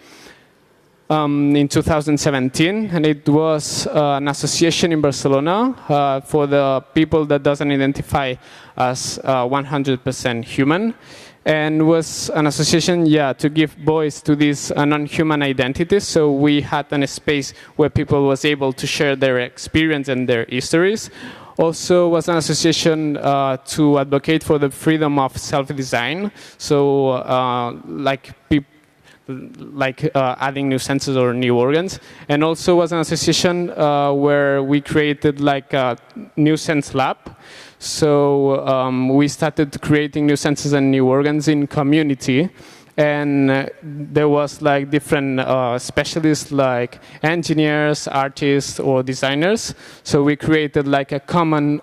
in 2017, and it was an association in Barcelona for the people that doesn't identify as 100% human. and was an association, to give voice to these non-human identities. So we had a space where people was able to share their experience and their histories. Also was an association to advocate for the freedom of self-design. So adding new senses or new organs. And also was an association where we created like a new sense lab. So we started creating new senses and new organs in community. And there was like different specialists like engineers, artists, or designers. So we created like a common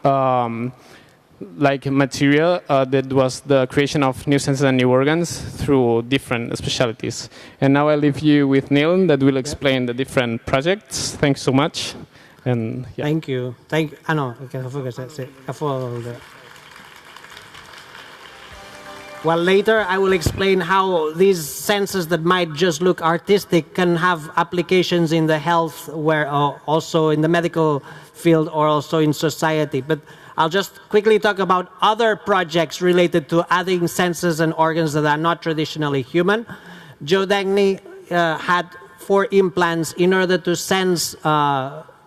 material that was the creation of new senses and new organs through different specialties. And now I leave you with Neil that will explain the different projects. Thanks so much. And Thank you. Well, later I will explain how these senses that might just look artistic can have applications in the health, where also in the medical field or also in society. But I'll just quickly talk about other projects related to adding senses and organs that are not traditionally human. Joe Dagny had 4 implants in order to sense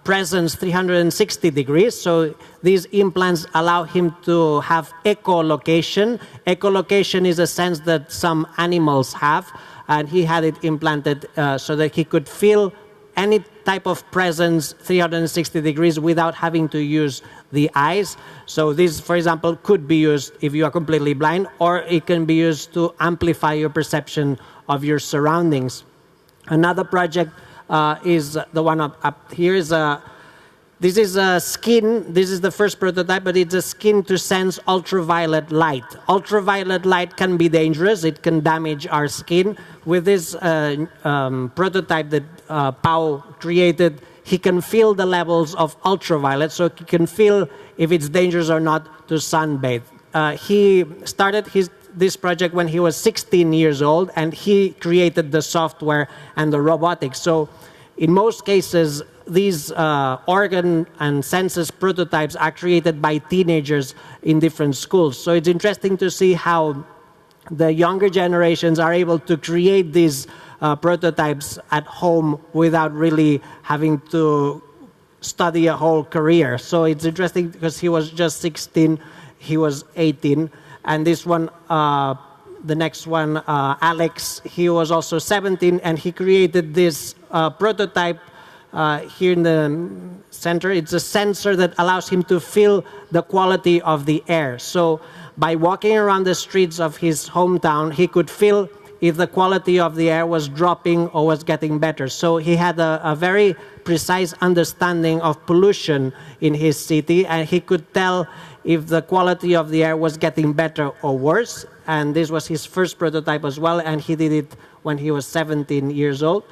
presence 360 degrees. So these implants allow him to have echolocation. Echolocation is a sense that some animals have, and he had it implanted so that he could feel any type of presence 360 degrees without having to use the eyes. So this, for example, could be used if you are completely blind, or it can be used to amplify your perception of your surroundings. Another project is the one up here. This is a skin. This is the first prototype, but it's a skin to sense ultraviolet light. Ultraviolet light can be dangerous. It can damage our skin. With this prototype that Pau created, he can feel the levels of ultraviolet, so he can feel if it's dangerous or not to sunbathe. He started this project when he was 16 years old, and he created the software and the robotics. So in most cases, these organ and senses prototypes are created by teenagers in different schools. So it's interesting to see how the younger generations are able to create these prototypes at home without really having to study a whole career. So it's interesting because he was just 16, he was 18. And this one, the next one, Alex, he was also 17, and he created this prototype here in the center. It's a sensor that allows him to feel the quality of the air. So by walking around the streets of his hometown, he could feel if the quality of the air was dropping or was getting better. So he had a very precise understanding of pollution in his city, and he could tell if the quality of the air was getting better or worse. And this was his first prototype as well, and he did it when he was 17 years old.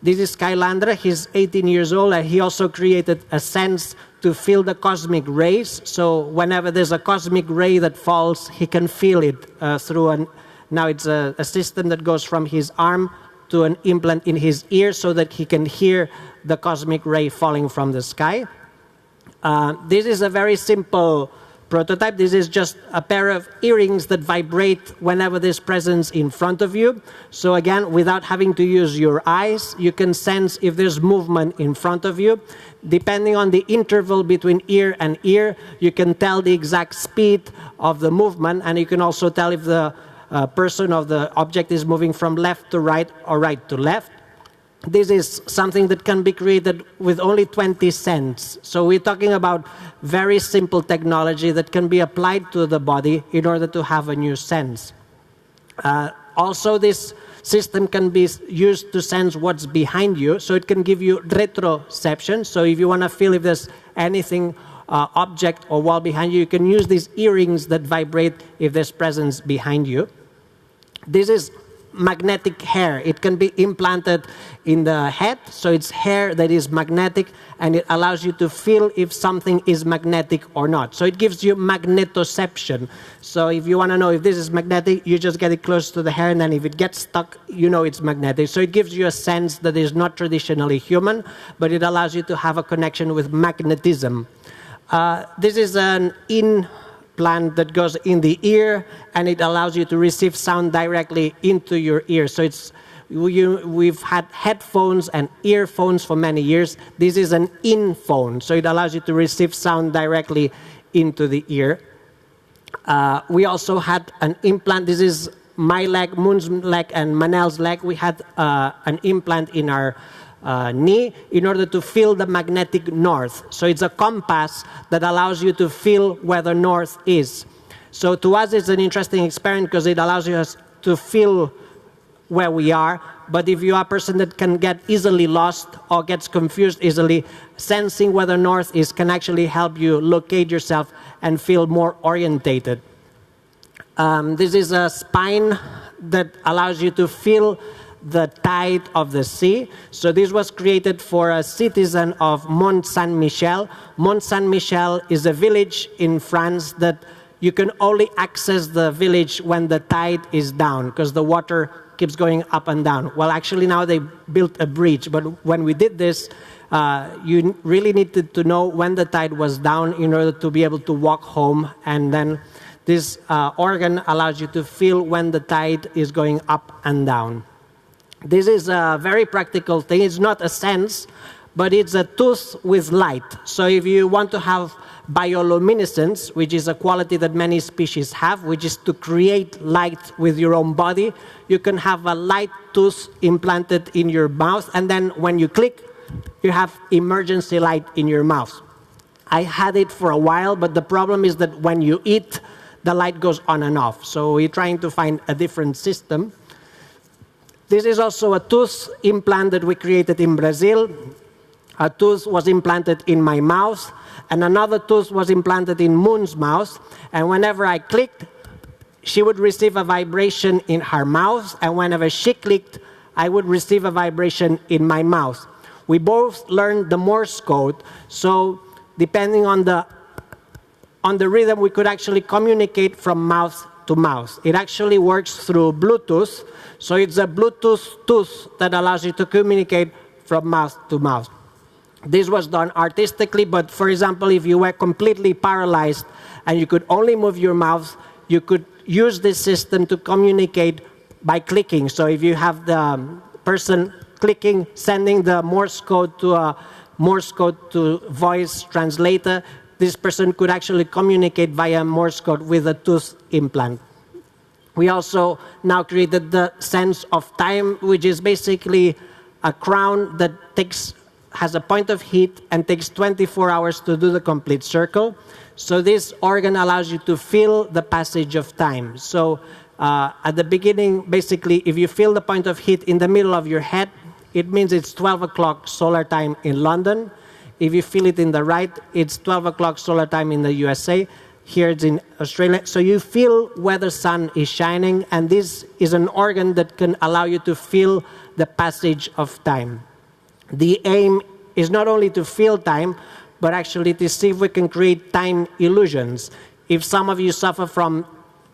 This is Skylandra. He's 18 years old, and he also created a sense to feel the cosmic rays. So whenever there's a cosmic ray that falls, he can feel it through now it's a system that goes from his arm to an implant in his ear so that he can hear the cosmic ray falling from the sky. This is a very simple prototype. This is just a pair of earrings that vibrate whenever there's presence in front of you. So again, without having to use your eyes, you can sense if there's movement in front of you. Depending on the interval between ear and ear, you can tell the exact speed of the movement, and you can also tell if the person of the object is moving from left to right or right to left. This is something that can be created with only 20 cents. So we're talking about very simple technology that can be applied to the body in order to have a new sense. Also, this system can be used to sense what's behind you. So it can give you retroception. So if you want to feel if there's anything, object or wall behind you, you can use these earrings that vibrate if there's presence behind you. This is magnetic hair. It can be implanted in the head, so it's hair that is magnetic, and it allows you to feel if something is magnetic or not. So it gives you magnetoception. So if you want to know if this is magnetic, you just get it close to the hair, and then if it gets stuck, you know it's magnetic. So it gives you a sense that is not traditionally human, but it allows you to have a connection with magnetism. This is an implant that goes in the ear, and it allows you to receive sound directly into your ear. So we've had headphones and earphones for many years. This is an in-phone, so it allows you to receive sound directly into the ear. We also had an implant. This is my leg, Moon's leg, and Manel's leg. We had an implant in our knee in order to feel the magnetic north. So it's a compass that allows you to feel where the north is. So to us, it's an interesting experiment because it allows us to feel where we are. But if you are a person that can get easily lost or gets confused easily, sensing where the north is can actually help you locate yourself and feel more orientated. This is a spine that allows you to feel the tide of the sea. So this was created for a citizen of Mont Saint-Michel. Mont Saint-Michel is a village in France that you can only access the village when the tide is down because the water keeps going up and down. Well, actually now they built a bridge, but when we did this, you really needed to know when the tide was down in order to be able to walk home, and then this organ allows you to feel when the tide is going up and down. This is a very practical thing. It's not a sense, but it's a tooth with light. So if you want to have bioluminescence, which is a quality that many species have, which is to create light with your own body, you can have a light tooth implanted in your mouth, and then when you click, you have emergency light in your mouth. I had it for a while, but the problem is that when you eat, the light goes on and off. So we're trying to find a different system. This is also a tooth implant that we created in Brazil. A tooth was implanted in my mouth, and another tooth was implanted in Moon's mouth. And whenever I clicked, she would receive a vibration in her mouth, and whenever she clicked, I would receive a vibration in my mouth. We both learned the Morse code, so depending on the rhythm, we could actually communicate from mouth to mouth. It actually works through Bluetooth, so it's a Bluetooth tooth that allows you to communicate from mouth to mouth. This was done artistically, but for example, if you were completely paralyzed and you could only move your mouth, you could use this system to communicate by clicking. So if you have the person clicking, sending the Morse code to a Morse code to voice translator, this person could actually communicate via Morse code with a tooth implant. We also now created the sense of time, which is basically a crown that has a point of heat and takes 24 hours to do the complete circle. So this organ allows you to feel the passage of time. So at the beginning, basically, if you feel the point of heat in the middle of your head, it means it's 12 o'clock solar time in London. If you feel it in the right, it's 12 o'clock solar time in the USA. Here it's in Australia. So you feel where the sun is shining, and this is an organ that can allow you to feel the passage of time. The aim is not only to feel time, but actually to see if we can create time illusions. If some of you suffer from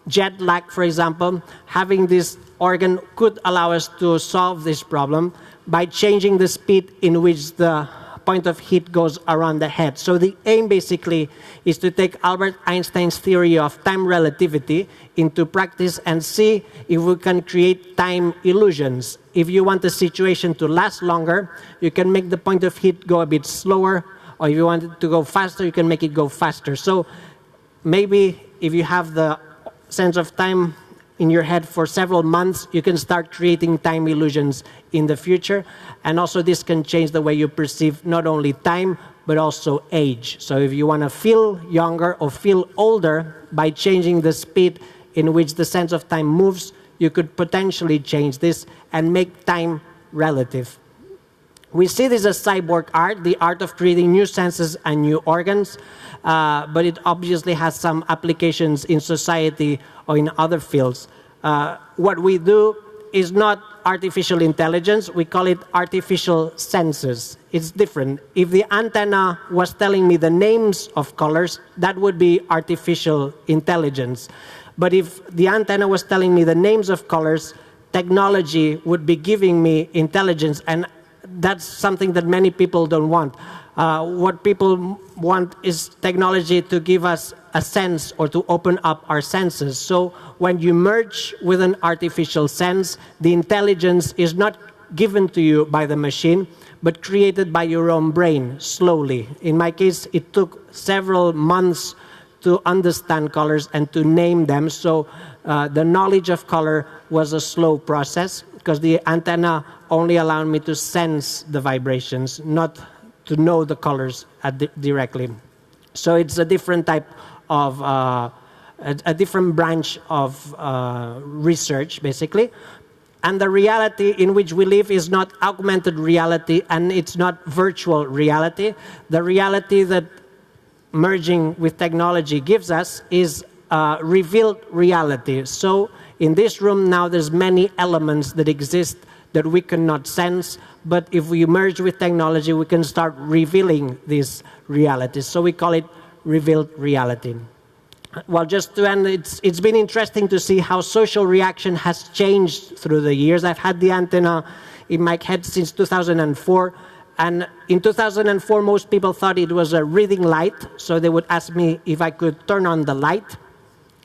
jet lag, for example, having this organ could allow us to solve this problem by changing the speed in which the point of heat goes around the head. So the aim basically is to take Albert Einstein's theory of time relativity into practice and see if we can create time illusions. If you want the situation to last longer, you can make the point of heat go a bit slower, or if you want it to go faster, you can make it go faster. So maybe if you have the sense of time in your head for several months, you can start creating time illusions in the future. And also this can change the way you perceive not only time, but also age. So if you want to feel younger or feel older by changing the speed in which the sense of time moves, you could potentially change this and make time relative. We see this as cyborg art, the art of creating new senses and new organs, but it obviously has some applications in society or in other fields. What we do is not artificial intelligence, we call it artificial senses. It's different. If the antenna was telling me the names of colors, that would be artificial intelligence. But if the antenna was telling me the names of colors, technology would be giving me intelligence, and that's something that many people don't want. What people want is technology to give us a sense or to open up our senses. So when you merge with an artificial sense, the intelligence is not given to you by the machine, but created by your own brain, slowly. In my case, it took several months to understand colors and to name them. So the knowledge of color was a slow process, because the antenna only allowed me to sense the vibrations, not to know the colors directly. So it's a different type of, a different branch of research, basically. And the reality in which we live is not augmented reality, and it's not virtual reality. The reality that merging with technology gives us is revealed reality. So in this room now, there's many elements that exist that we cannot sense, but if we merge with technology, we can start revealing these realities. So we call it revealed reality. Well, just to end, it's been interesting to see how social reaction has changed through the years. I've had the antenna in my head since 2004. And in 2004, most people thought it was a reading light. So they would ask me if I could turn on the light.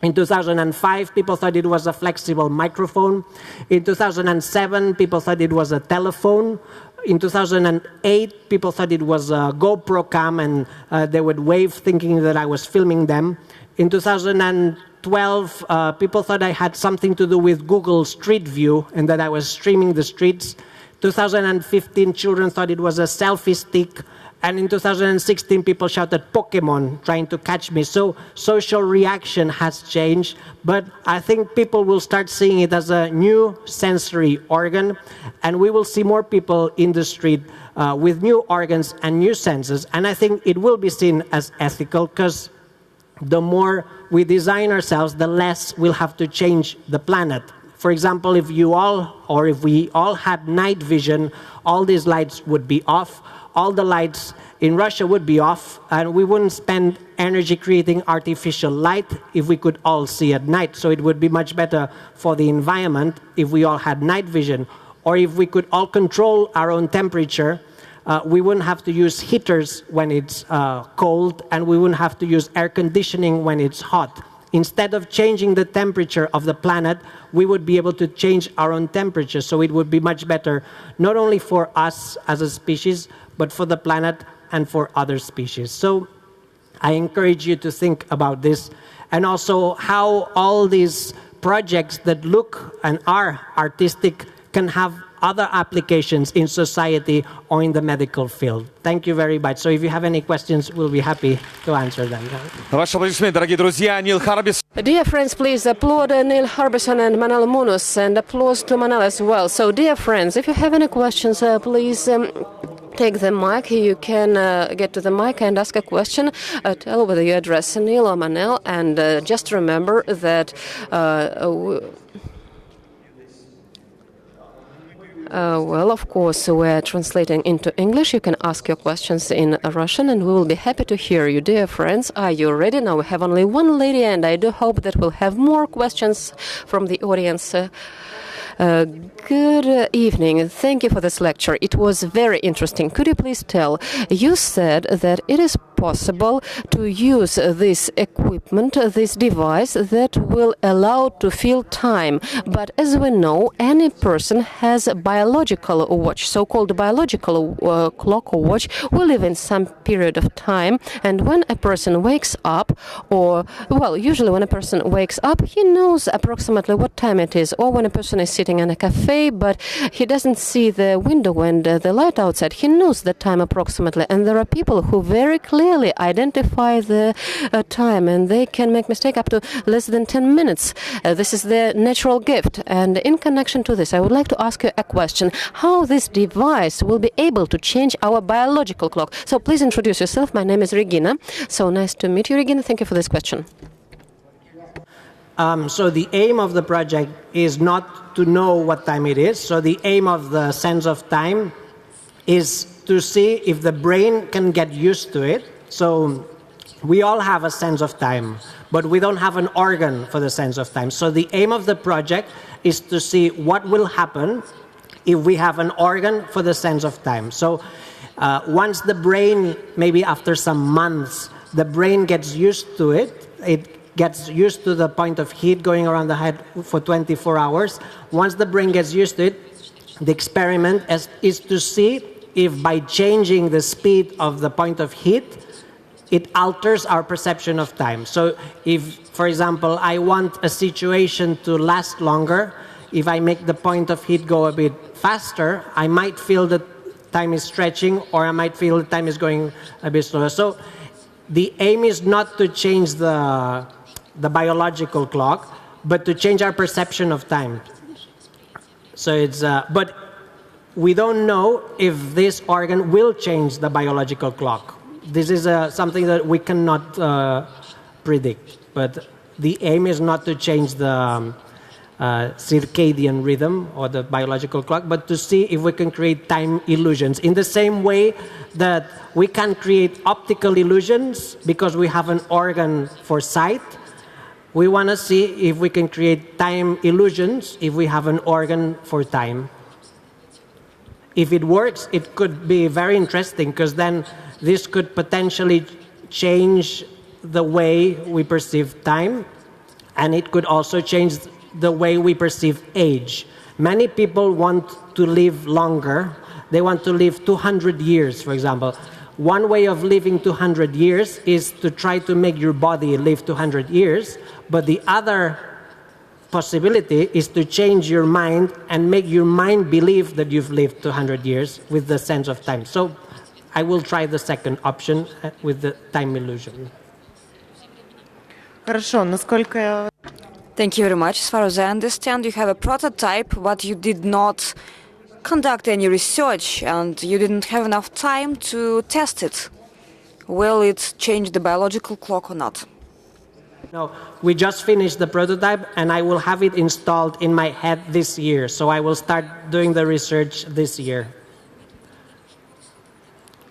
In 2005, people thought it was a flexible microphone. In 2007, people thought it was a telephone. In 2008, people thought it was a GoPro cam, and they would wave thinking that I was filming them. In 2012, people thought I had something to do with Google Street View and that I was streaming the streets. 2015, children thought it was a selfie stick. And in 2016, people shouted Pokemon, trying to catch me. So social reaction has changed, but I think people will start seeing it as a new sensory organ, and we will see more people in the street with new organs and new senses. And I think it will be seen as ethical, because the more we design ourselves, the less we'll have to change the planet. For example, if you all, or if we all had night vision, all these lights would be off. All the lights in Russia would be off, and we wouldn't spend energy creating artificial light if we could all see at night. So it would be much better for the environment if we all had night vision. Or if we could all control our own temperature, we wouldn't have to use heaters when it's cold, and we wouldn't have to use air conditioning when it's hot. Instead of changing the temperature of the planet, we would be able to change our own temperature. So it would be much better, not only for us as a species, but for the planet and for other species. So I encourage you to think about this, and also how all these projects that look and are artistic can have other applications in society or in the medical field. Thank you very much. So if you have any questions, we'll be happy to answer them. Ваши аплодисменты, дорогие друзья. Нил Harbisson. Dear friends, please applaud Manel Harbisson and Manel Munoz, and applause to Manel as well. So, dear friends, if you have any questions, please take the mic. You can get to the mic and ask a question. Tell whether you address Neil or Manel, and just remember that well, of course, we're translating into English. You can ask your questions in Russian, and we will be happy to hear you. Dear friends, are you ready? Now we have only one lady, and I do hope that we'll have more questions from the audience. Good evening. Thank you for this lecture. It was very interesting. Could you please tell, you said that it is possible to use this equipment, this device that will allow to feel time. But as we know, any person has a biological watch, so-called biological clock or watch. We live in some period of time, and when a person wakes up, or, well, usually when a person wakes up, he knows approximately what time it is, or when a person is sitting in a cafe, but he doesn't see the window and the light outside, he knows the time approximately. And there are people who very clearly identify the time, and they can make mistake up to less than 10 minutes. This is their natural gift. And in connection to this, I would like to ask you a question. How this device will be able to change our biological clock? So please introduce yourself. My name is Regina. So nice to meet you, Regina. Thank you for this question. So the aim of the project is not to know what time it is. So the aim of the sense of time is to see if the brain can get used to it. So we all have a sense of time, but we don't have an organ for the sense of time. So the aim of the project is to see what will happen if we have an organ for the sense of time. So once the brain, maybe after some months, the brain gets used to it, it gets used to the point of heat going around the head for 24 hours. Once the brain gets used to it, the experiment is to see if by changing the speed of the point of heat, it alters our perception of time. So if, for example, I want a situation to last longer, if I make the point of heat go a bit faster, I might feel that time is stretching, or I might feel that time is going a bit slower. So the aim is not to change the biological clock, but to change our perception of time. So it's, but we don't know if this organ will change the biological clock. This is something that we cannot predict, but the aim is not to change the circadian rhythm or the biological clock, but to see if we can create time illusions. In the same way that we can create optical illusions because we have an organ for sight, we want to see if we can create time illusions if we have an organ for time. If it works, it could be very interesting, because then this could potentially change the way we perceive time, and it could also change the way we perceive age. Many people want to live longer. They want to live 200 years, for example. One way of living 200 years is to try to make your body live 200 years, but the other possibility is to change your mind and make your mind believe that you've lived 200 years with the sense of time. So I will try the second option with the time illusion. Хорошо, насколько я... Thank you very much. As far as I understand, you have a prototype, but you did not conduct any research and you didn't have enough time to test it. Will it change the biological clock or not? No, we just finished the prototype and I will have it installed in my head this year. So I will start doing the research this year.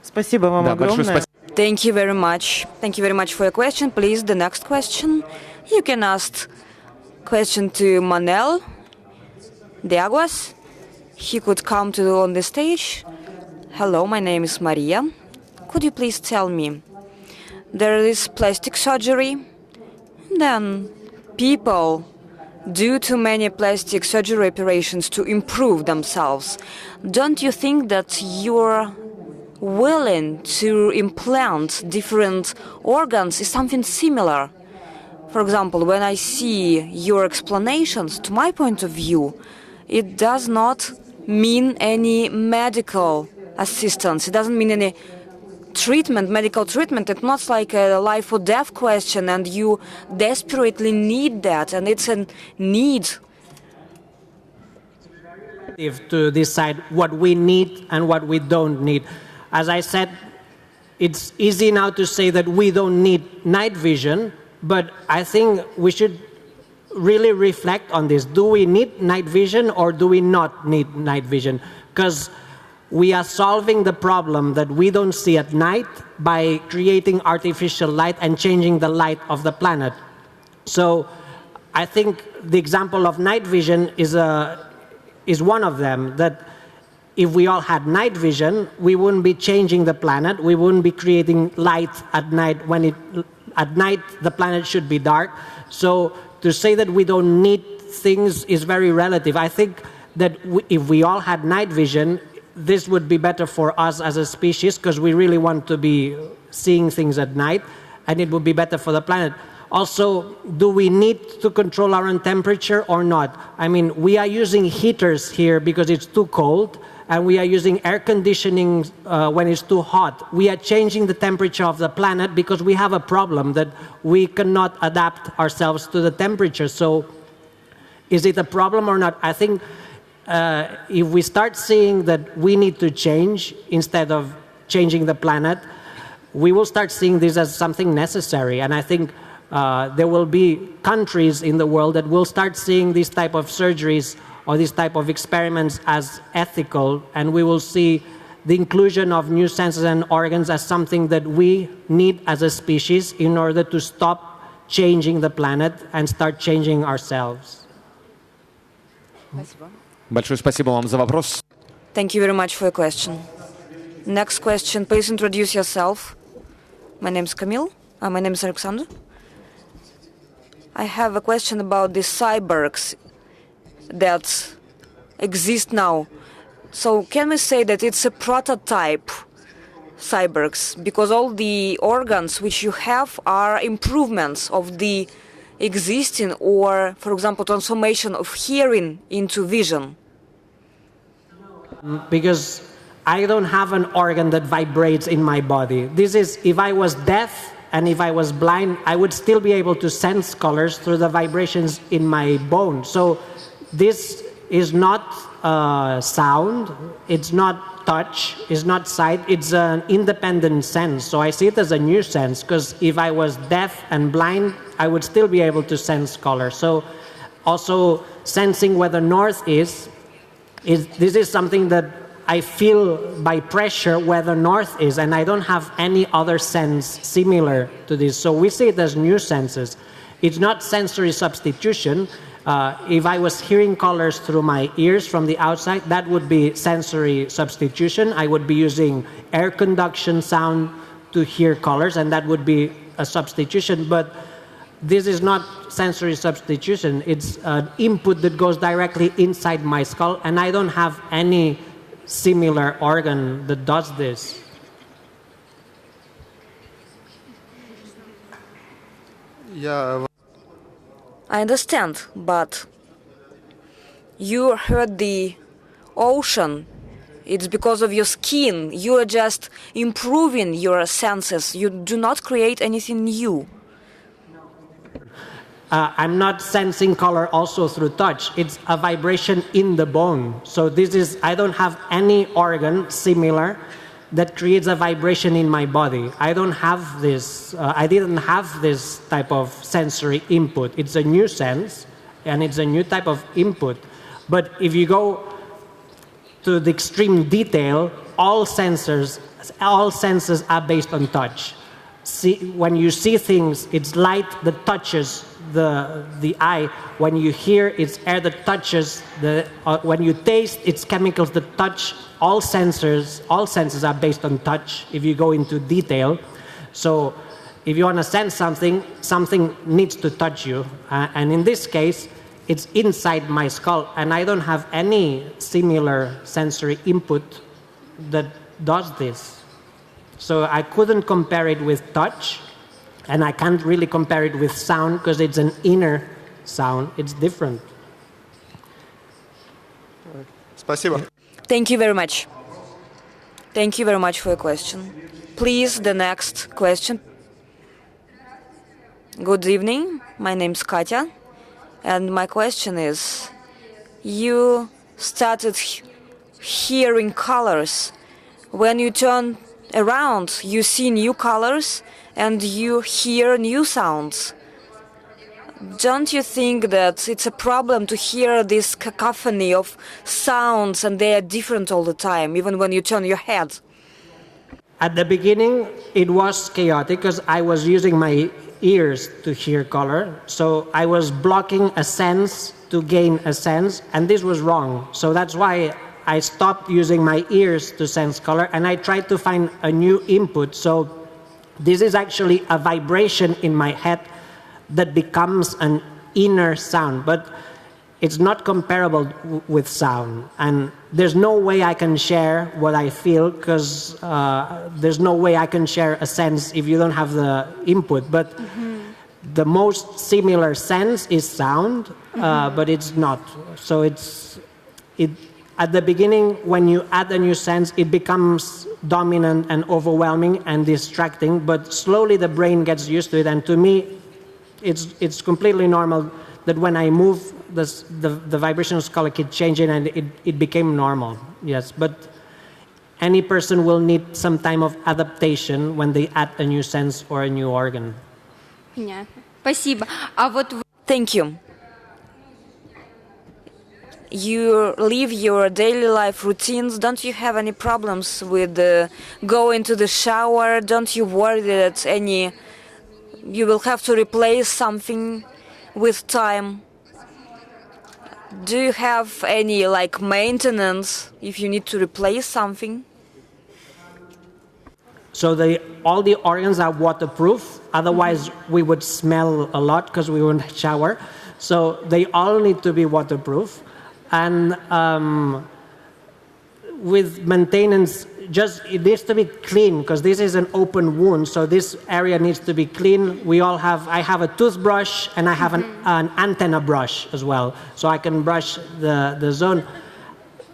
Спасибо вам огромное. Thank you very much. Thank you very much for your question. Please, the next question. You can ask question to Manel Munoz. He could come on the stage. Hello, my name is Maria. Could you please tell me, there is plastic surgery, then people do too many plastic surgery operations to improve themselves. Don't you think that you're willing to implant different organs is something similar? For example, when I see your explanations, to my point of view, it does not mean any medical assistance. It doesn't mean any treatment, medical treatment. It's not like a life or death question, and you desperately need that, and it's a need. To decide what we need and what we don't need. As I said, it's easy now to say that we don't need night vision, but I think we should really reflect on this. Do we need night vision or do we not need night vision? Because we are solving the problem that we don't see at night by creating artificial light and changing the light of the planet. So I think the example of night vision is one of them, that if we all had night vision, we wouldn't be changing the planet, we wouldn't be creating light at night when at night the planet should be dark. So to say that we don't need things is very relative. I think that if we all had night vision, this would be better for us as a species, because we really want to be seeing things at night, and it would be better for the planet. Also, do we need to control our own temperature or not? I mean, we are using heaters here because it's too cold, and we are using air conditioning when it's too hot. We are changing the temperature of the planet because we have a problem that we cannot adapt ourselves to the temperature. So is it a problem or not? I think if we start seeing that we need to change instead of changing the planet, we will start seeing this as something necessary. And I think there will be countries in the world that will start seeing these type of surgeries or these type of experiments as ethical, and we will see the inclusion of new senses and organs as something that we need as a species in order to stop changing the planet and start changing ourselves. Большое спасибо вам за вопрос. Thank you very much for your question. Next question, please introduce yourself. My name is Camille. My name is Alexander. I have a question about the cyborgs that exist now. So can we say that it's a prototype cyborgs, because all the organs which you have are improvements of the existing, or, for example, transformation of hearing into vision? Because I don't have an organ that vibrates in my body. This is, if I was deaf and if I was blind, I would still be able to sense colors through the vibrations in my bone. So this is not sound, it's not touch, it's not sight, it's an independent sense. So I see it as a new sense, because if I was deaf and blind, I would still be able to sense color. So also sensing where the north is this is something that I feel by pressure where the north is, and I don't have any other sense similar to this. So we see it as new senses. It's not sensory substitution. If I was hearing colors through my ears from the outside, that would be sensory substitution. I would be using air conduction sound to hear colors, and that would be a substitution. But this is not sensory substitution. It's an input that goes directly inside my skull, and I don't have any similar organ that does this. Yeah. I understand, but you heard the ocean. It's because of your skin. You are just improving your senses. You do not create anything new. I'm not sensing color also through touch. It's a vibration in the bone. So this is, I don't have any organ similar that creates a vibration in my body. I don't have this, I didn't have this type of sensory input. It's a new sense, and it's a new type of input. But if you go to the extreme detail, all senses are based on touch. When you see things, it's light that touches the eye. When you hear, it's air that touches when you taste, it's chemicals that touch. All senses are based on touch if you go into detail. So if you want to sense something, something needs to touch you. And in this case, it's inside my skull, and I don't have any similar sensory input that does this. So I couldn't compare it with touch, and I can't really compare it with sound because it's an inner sound. It's different. Спасибо. Thank you very much. Thank you very much for your question. Please, the next question. Good evening. My name is Katya, and my question is, you started hearing colors. When you turn around, you see new colors and you hear new sounds. Don't you think that it's a problem to hear this cacophony of sounds and they are different all the time, even when you turn your head? At the beginning, it was chaotic because I was using my ears to hear color. So I was blocking a sense to gain a sense, and this was wrong. So that's why I stopped using my ears to sense color, and I tried to find a new input. So this is actually a vibration in my head that becomes an inner sound, but it's not comparable with sound. And there's no way I can share what I feel, because there's no way I can share a sense if you don't have the input. But the most similar sense is sound, but it's not. So at the beginning, when you add a new sense, it becomes dominant and overwhelming and distracting, but slowly the brain gets used to it. And to me, it's completely normal that when I move, the vibrational skull keep changing, and it became normal. Yes, but any person will need some time of adaptation when they add a new sense or a new organ. Спасибо. Thank you. You live your daily life routines. Don't you have any problems with going to the shower? Don't you worry that you will have to replace something with time? Do you have any like maintenance if you need to replace something? So all the organs are waterproof. Otherwise, we would smell a lot because we wouldn't shower. So they all need to be waterproof. And with maintenance, it needs to be clean because this is an open wound. So this area needs to be clean. I have a toothbrush and I have an antenna brush as well. So I can brush the zone.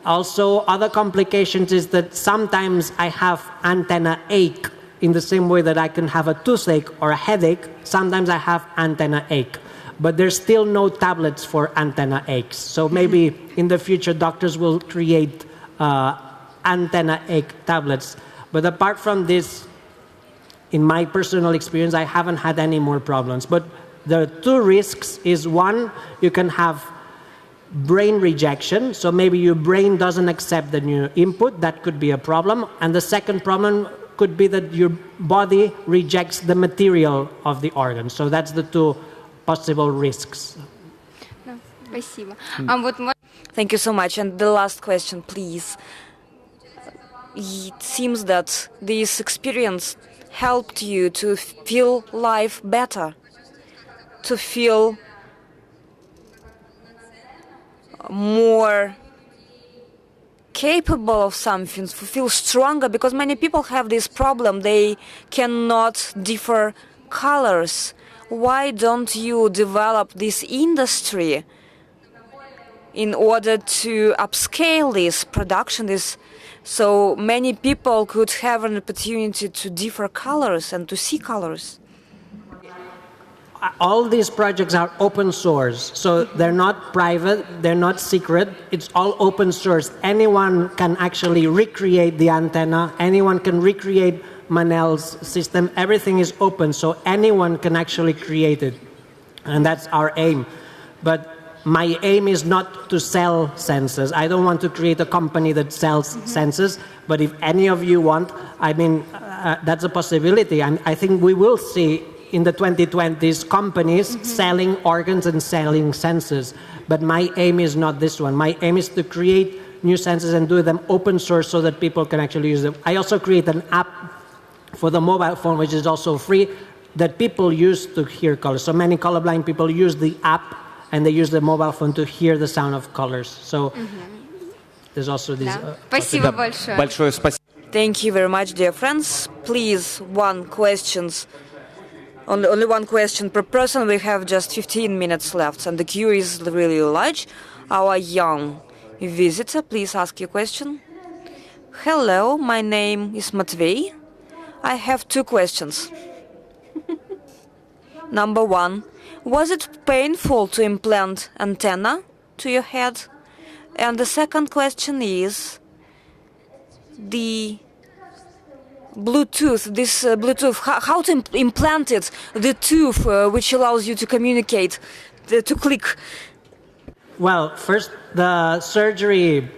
Also, other complications is that sometimes I have antenna ache in the same way that I can have a toothache or a headache. Sometimes I have antenna ache. But there's still no tablets for antenna aches. So maybe in the future, doctors will create antenna ache tablets. But apart from this, in my personal experience, I haven't had any more problems. But the two risks is one, you can have brain rejection. So maybe your brain doesn't accept the new input. That could be a problem. And the second problem could be that your body rejects the material of the organ. So that's the two possible risks. Спасибо. Thank you so much. And the last question, please. It seems that this experience helped you to feel life better, to feel more capable of something, to feel stronger, because many people have this problem. They cannot differ colors. Why don't you develop this industry in order to upscale this production, so many people could have an opportunity to differ colors and to see colors? All these projects are open source, so they're not private, they're not secret, it's all open source. Anyone can actually recreate the antenna, anyone can recreate Manel's system, everything is open, so anyone can actually create it. And that's our aim. But my aim is not to sell sensors. I don't want to create a company that sells sensors, but if any of you want, that's a possibility. And I think we will see in the 2020s companies selling organs and selling sensors. But my aim is not this one. My aim is to create new sensors and do them open source so that people can actually use them. I also create an app for the mobile phone, which is also free, that people use to hear colors. So many colorblind people use the app and they use the mobile phone to hear the sound of colors. So there's also this. Спасибо большое. Thank you very much, dear friends. Please, only one question per person. We have just 15 minutes left, and the queue is really large. Our young visitor, please ask your question. Hello, my name is Matvey. I have two questions. Number one, was it painful to implant antenna to your head? And the second question is the Bluetooth, how to implant it, the tooth which allows you to communicate, to click. Well, first, the surgery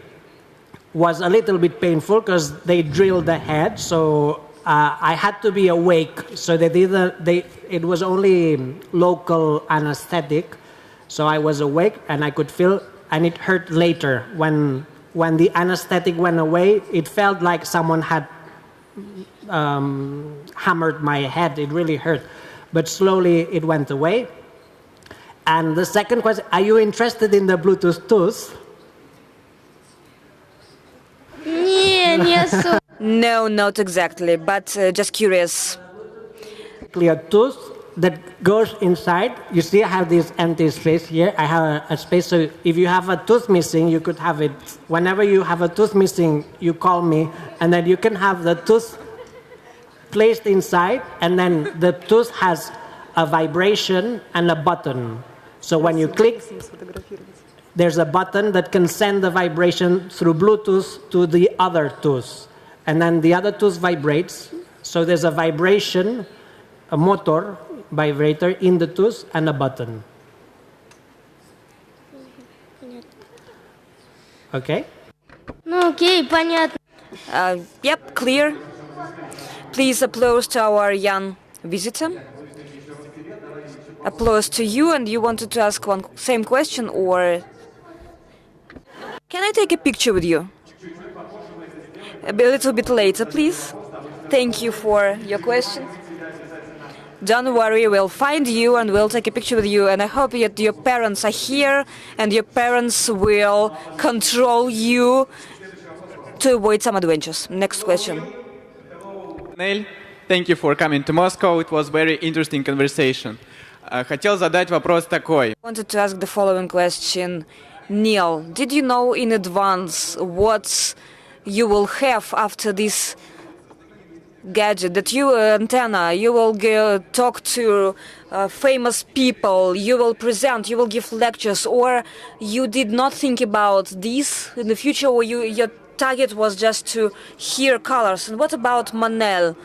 was a little bit painful because they drilled the head, so I had to be awake. So it was only local anesthetic, so I was awake and I could feel, and it hurt later. When the anesthetic went away, it felt like someone had hammered my head. It really hurt, but slowly it went away. And the second question, are you interested in the Bluetooth tooth? No, not exactly, but just curious. A tooth that goes inside. You see I have this empty space here. I have a space, so if you have a tooth missing, you could have it. Whenever you have a tooth missing, you call me, and then you can have the tooth placed inside, and then the tooth has a vibration and a button. So when you click, there's a button that can send the vibration through Bluetooth to the other tooth. And then the other tooth vibrates. So there's a vibration, a motor, vibrator in the tooth, and a button. Okay? Okay, понятно. Yep, clear. Please applause to our young visitor. Applause to you, and you wanted to ask one same question, or Can I take a picture with you? A little bit later, please. Thank you for your question. Don't worry, we'll find you and we'll take a picture with you. And I hope that your parents are here and your parents will control you to avoid some adventures. Next question. Manel, thank you for coming to Moscow. It was very interesting conversation. Хотел задать вопрос такой. I wanted to ask the following question. Neil, did you know in advance what you will have after this gadget, that you antenna, you will go talk to famous people, you will present, you will give lectures, or you did not think about this in the future, or your target was just to hear colors? And what about Manel?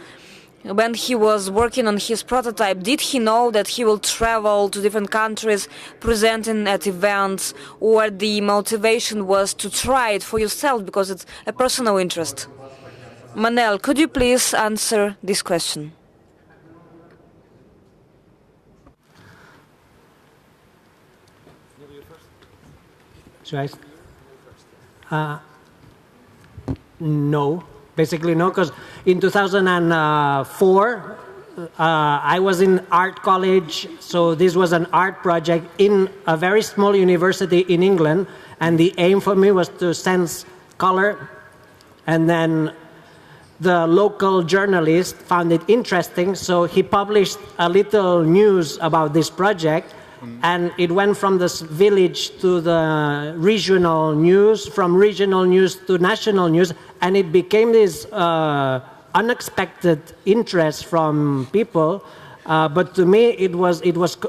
When he was working on his prototype, did he know that he will travel to different countries presenting at events, or the motivation was to try it for yourself because it's a personal interest? Manel, could you please answer this question? Should I? No, basically no, because in 2004, I was in art college, so this was an art project in a very small university in England, and the aim for me was to sense color, and then the local journalist found it interesting, so he published a little news about this project, and it went from this village to the regional news, from regional news to national news, and it became this unexpected interest from people. But to me, it was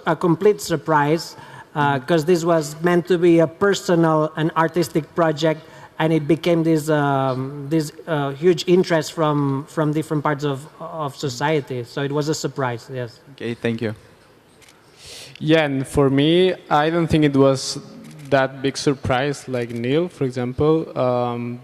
a complete surprise, because this was meant to be a personal and artistic project, and it became this huge interest from different parts of society. So it was a surprise, yes. Okay, thank you. Yeah, and for me, I don't think it was that big surprise like Neil, for example.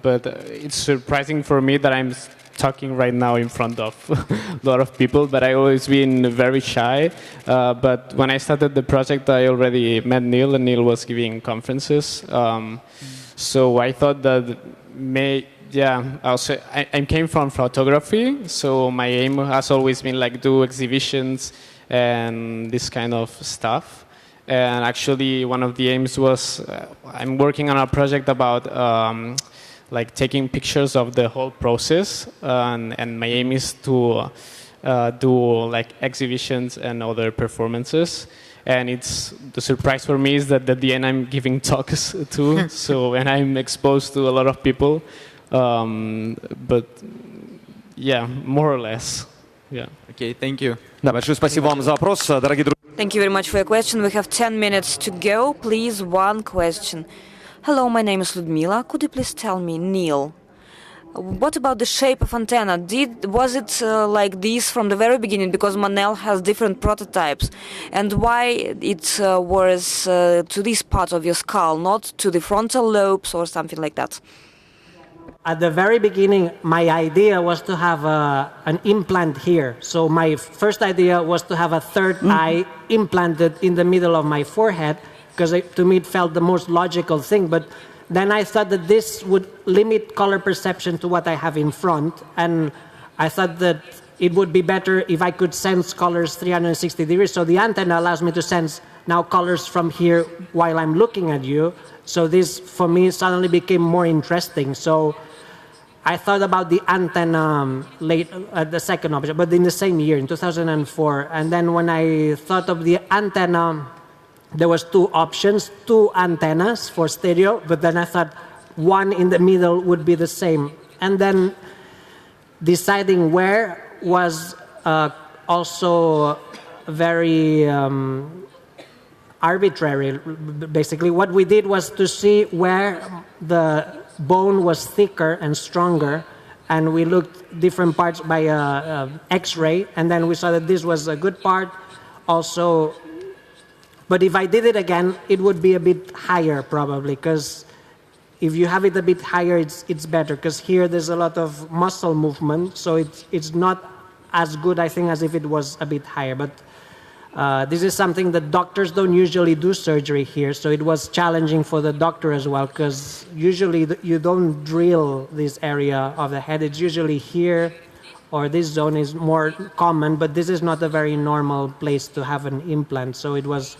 But it's surprising for me that I'm talking right now in front of a lot of people, but I've always been very shy. But when I started the project, I already met Neil, and Neil was giving conferences. So I thought that I came from photography, so my aim has always been like do exhibitions and this kind of stuff. And actually one of the aims was I'm working on a project about like taking pictures of the whole process, and my aim is to do like exhibitions and other performances. And the surprise for me is that at the end I'm giving talks too, so and I'm exposed to a lot of people, but yeah, more or less. Yeah. Okay, thank you. Да, большое спасибо вам за вопрос, дорогие друзья. Thank you very much for your question. We have 10 minutes to go. Please, one question. Hello, my name is Ludmila. Could you please tell me, Neil, what about the shape of antenna? Was it like this from the very beginning? Because Manel has different prototypes. And why it was to this part of your skull, not to the frontal lobes or something like that? At the very beginning, my idea was to have an implant here. So my first idea was to have a third eye implanted in the middle of my forehead, because to me it felt the most logical thing. But then I thought that this would limit color perception to what I have in front, and I thought that it would be better if I could sense colors 360 degrees. So the antenna allows me to sense now colors from here while I'm looking at you. So this, for me, suddenly became more interesting. So I thought about the antenna late at the second option, but in the same year, in 2004. And then when I thought of the antenna, there was two options, two antennas for stereo, but then I thought one in the middle would be the same. And then deciding where was also very arbitrary. Basically, what we did was to see where the bone was thicker and stronger, and we looked different parts by X-ray, and then we saw that this was a good part also. But if I did it again, it would be a bit higher probably, because if you have it a bit higher, it's better, because here there's a lot of muscle movement, so it's not as good, I think, as if it was a bit higher. But This is something that doctors don't usually do surgery here, so it was challenging for the doctor as well, because usually you don't drill this area of the head. It's usually here, or this zone is more common, but this is not a very normal place to have an implant, so it was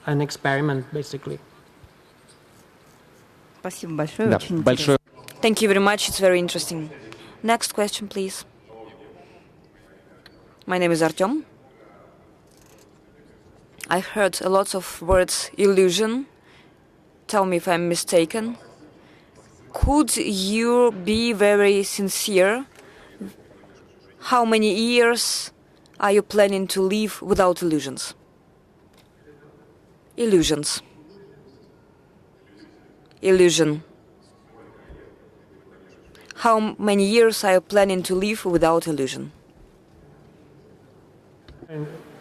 an experiment, basically. Спасибо большое. Очень интересно. Thank you very much. It's very interesting. Next question, please. My name is Artyom. I heard a lot of words illusion. Tell me if I'm mistaken. Could you be very sincere? How many years are you planning to live without illusions? Illusions. Illusion. How many years are you planning to live without illusion?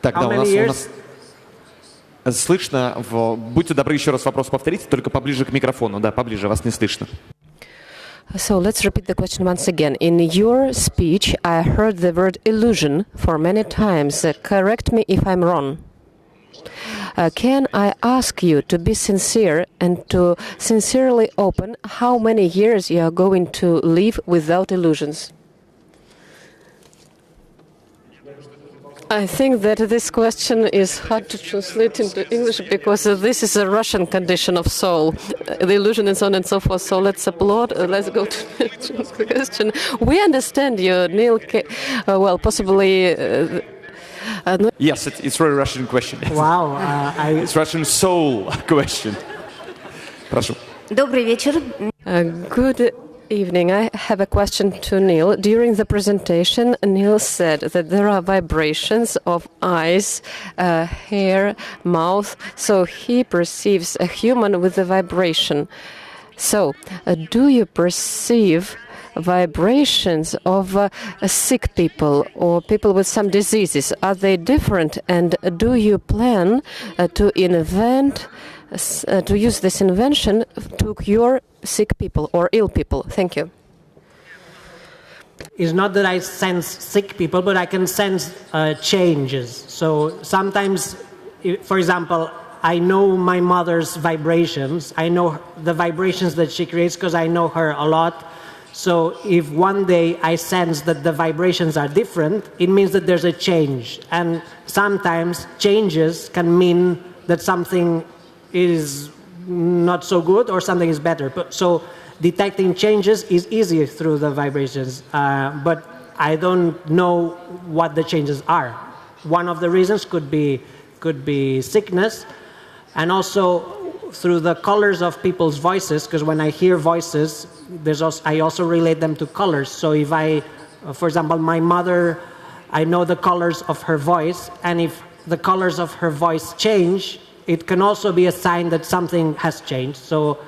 Тогда у нас слышно. Будьте добры, еще раз вопрос повторите, только поближе к микрофону. Да, поближе, вас не слышно. So let's repeat the question once again. In your speech, I heard the word illusion for many times. Correct me if I'm wrong. Can I ask you to be sincere and to sincerely open how many years you are going to live without illusions? I think that this question is hard to translate into English because this is a Russian condition of soul, the illusion and so on and so forth. So let's applaud. Let's go to the question. We understand you, Neil. Well, possibly. Yes, it's a very Russian question. Wow, it's Russian soul question. Прошу. Добрый вечер. Good evening. I have a question to Neil. During the presentation, Neil said that there are vibrations of eyes, hair, mouth, so he perceives a human with a vibration. So, do you perceive vibrations of sick people or people with some diseases? Are they different? And do you plan to invent, to use this invention to cure sick people or ill people? Thank you. It's not that I sense sick people, but I can sense changes. So sometimes, for example, I know my mother's vibrations. I know the vibrations that she creates because I know her a lot. So if one day I sense that the vibrations are different, it means that there's a change. And sometimes changes can mean that something is not so good or something is better. So detecting changes is easier through the vibrations, but I don't know what the changes are. One of the reasons could be sickness, and also through the colors of people's voices, because when I hear voices, I also relate them to colors. So if for example, my mother, I know the colors of her voice, and if the colors of her voice change, it can also be a sign that something has changed. So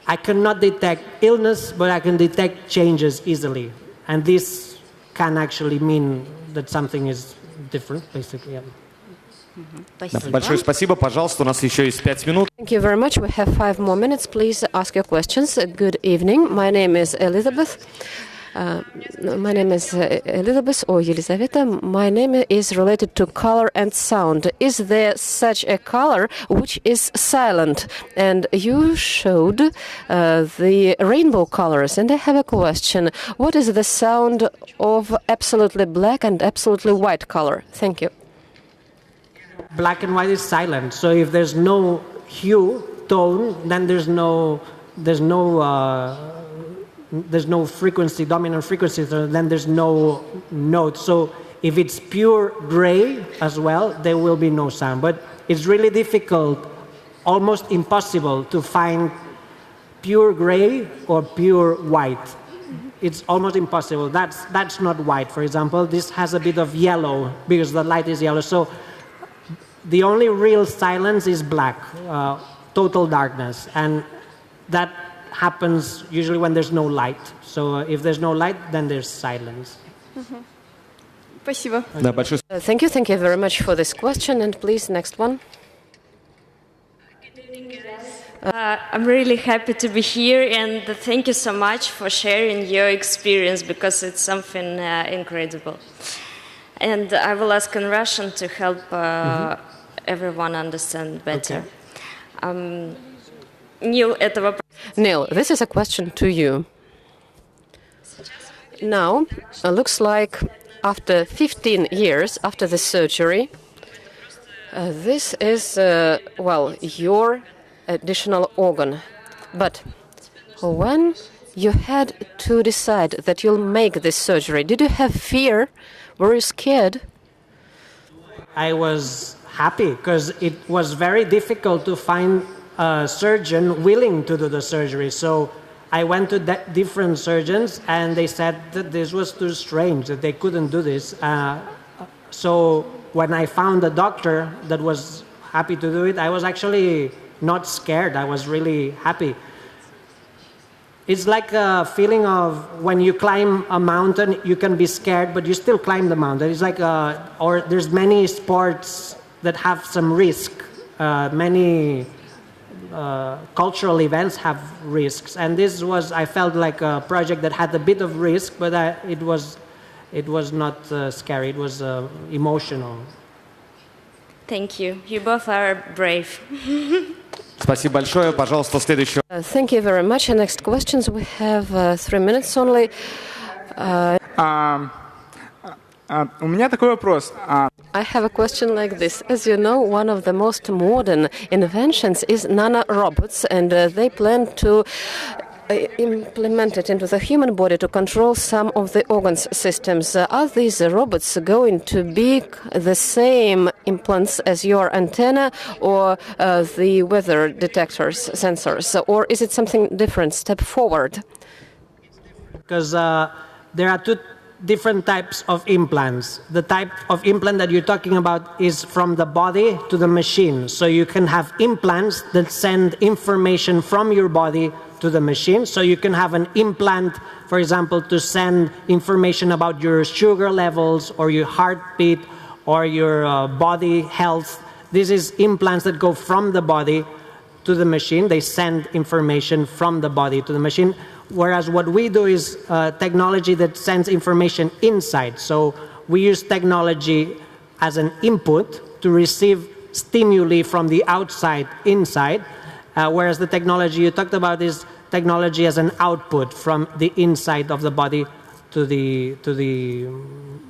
I cannot detect illness, but I can detect changes easily. And this can actually mean that something is different, basically. Большое спасибо. Пожалуйста, у нас еще есть 5 минут. Thank you very much. We have 5 more minutes. Please ask your questions. Good evening. My name is Elizabeth. My name is Elizabeth or Елизавета. My name is related to color and sound. Is there such a color which is silent? And you showed the rainbow colors. And I have a question. What is the sound of absolutely black and absolutely white color? Thank you. Black and white is silent. So if there's no hue, tone, then there's no frequency, dominant frequency, so then there's no note. So if it's pure gray as well, there will be no sound. But it's really difficult, almost impossible, to find pure gray or pure white. It's almost impossible. That's not white, for example. This has a bit of yellow because the light is yellow. So the only real silence is black, total darkness. And that happens usually when there's no light. So if there's no light, then there's silence. Спасибо. Thank you very much for this question. And please, next one. I'm really happy to be here, and thank you so much for sharing your experience, because it's something incredible. And I will ask in Russian to help everyone understand better. Okay. Neil, this is a question to you. Now, looks like after 15 years after the surgery, this is, your additional organ. But when you had to decide that you'll make this surgery, did you have fear? Were you scared? I was happy because it was very difficult to find a surgeon willing to do the surgery. So I went to different surgeons and they said that this was too strange, that they couldn't do this. So when I found a doctor that was happy to do it, I was actually not scared. I was really happy. It's like a feeling of when you climb a mountain, you can be scared, but you still climb the mountain. It's like, or there's many sports that have some risk. Many cultural events have risks, and this was, I felt like a project that had a bit of risk, but it was not scary. It was emotional. Thank you. You both are brave. Спасибо большое. Пожалуйста, следующий. Thank you very much. And next questions. We have 3 minutes only. У меня такой вопрос. I have a question like this. As you know, one of the most modern inventions is nanorobots, and they plan to implement it into the human body to control some of the organs systems. Are these robots going to be the same implants as your antenna or the weather detectors, sensors, or is it something different, step forward? Because there are two different types of implants. The type of implant that you're talking about is from the body to the machine. So you can have implants that send information from your body to the machine. So you can have an implant, for example, to send information about your sugar levels or your heartbeat or your body health. This is implants that go from the body to the machine. They send information from the body to the machine. Whereas what we do is technology that sends information inside. So we use technology as an input to receive stimuli from the outside inside, whereas the technology you talked about is technology as an output from the inside of the body to the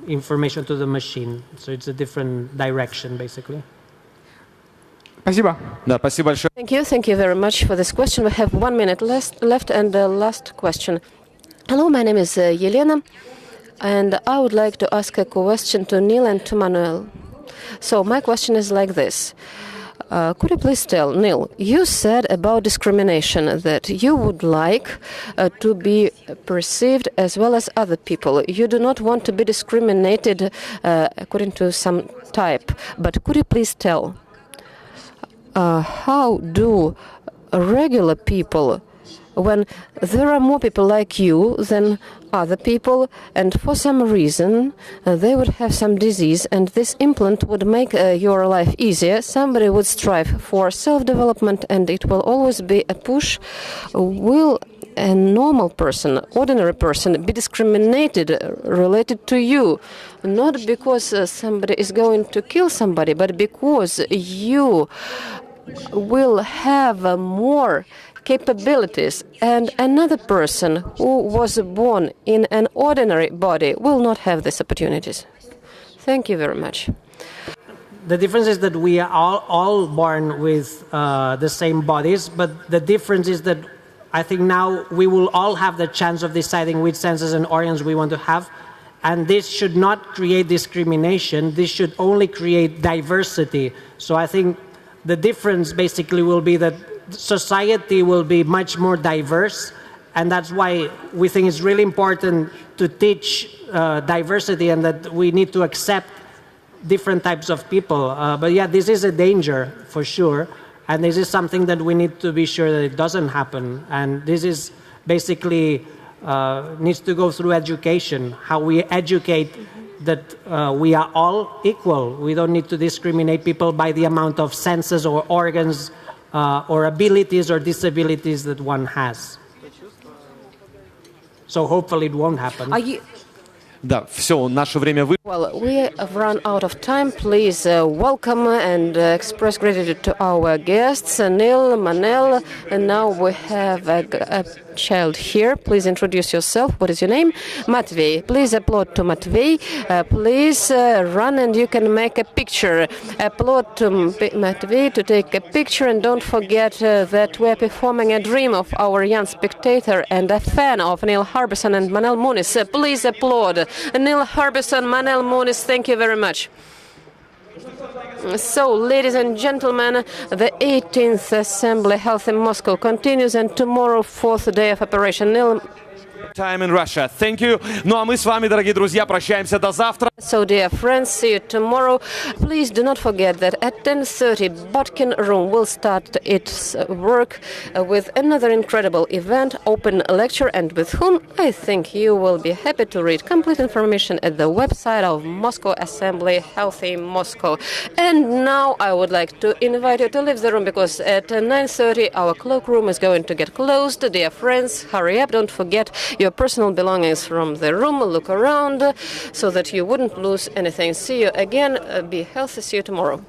information to the machine. So it's a different direction, basically. Спасибо. Да, спасибо большое. Thank you very much for this question. We have 1 minute left and the last question. Hello, my name is Yelena, and I would like to ask a question to Neil and to Manuel. So my question is like this. Could you please tell, Neil, you said about discrimination that you would like to be perceived as well as other people. You do not want to be discriminated according to some type. But could you please tell, how do regular people, when there are more people like you than other people, and for some reason they would have some disease, and this implant would make your life easier, somebody would strive for self-development, and it will always be a push. Will a normal person, ordinary person, be discriminated related to you? Not because somebody is going to kill somebody, but because you will have more capabilities, and another person who was born in an ordinary body will not have these opportunities. Thank you very much. The difference is that we are all born with the same bodies, but the difference is that I think now we will all have the chance of deciding which senses and organs we want to have, and this should not create discrimination. This should only create diversity. So I think the difference basically will be that society will be much more diverse, and that's why we think it's really important to teach diversity and that we need to accept different types of people. But yeah, this is a danger for sure, and this is something that we need to be sure that it doesn't happen. And this is basically needs to go through education, how we educate that we are all equal. We don't need to discriminate people by the amount of senses or organs or abilities or disabilities that one has. So hopefully it won't happen. Да, все, наше время Well, we have run out of time. Please welcome and express gratitude to our guests, Neil, Manel, and now we have a child here. Please introduce yourself. What is your name? Matvey. Please applaud to Matvey. Please run and you can make a picture. Applaud to Matvey to take a picture, and don't forget that we're performing a dream of our young spectator and a fan of Neil Harbisson and Manel Munoz. Please applaud. Neil Harbisson, Manel Munoz, thank you very much. So, ladies and gentlemen, the 18th Assembly Health in Moscow continues, and tomorrow, 4th day of operation. Neil. Time in Russia. Thank you. Ну а мы с вами, дорогие друзья, прощаемся до завтра. So, dear friends, see you tomorrow. Please do not forget that at 10:30, Botkin Room will start its work with another incredible event, open lecture, and with whom I think you will be happy to read complete information at the website of Moscow Assembly Healthy Moscow. And now I would like to invite you to leave the room, because at 9:30 our cloakroom is going to get closed. Dear friends, hurry up, don't forget your personal belongings from the room. Look around so that you wouldn't lose anything. See you again. Be healthy. See you tomorrow.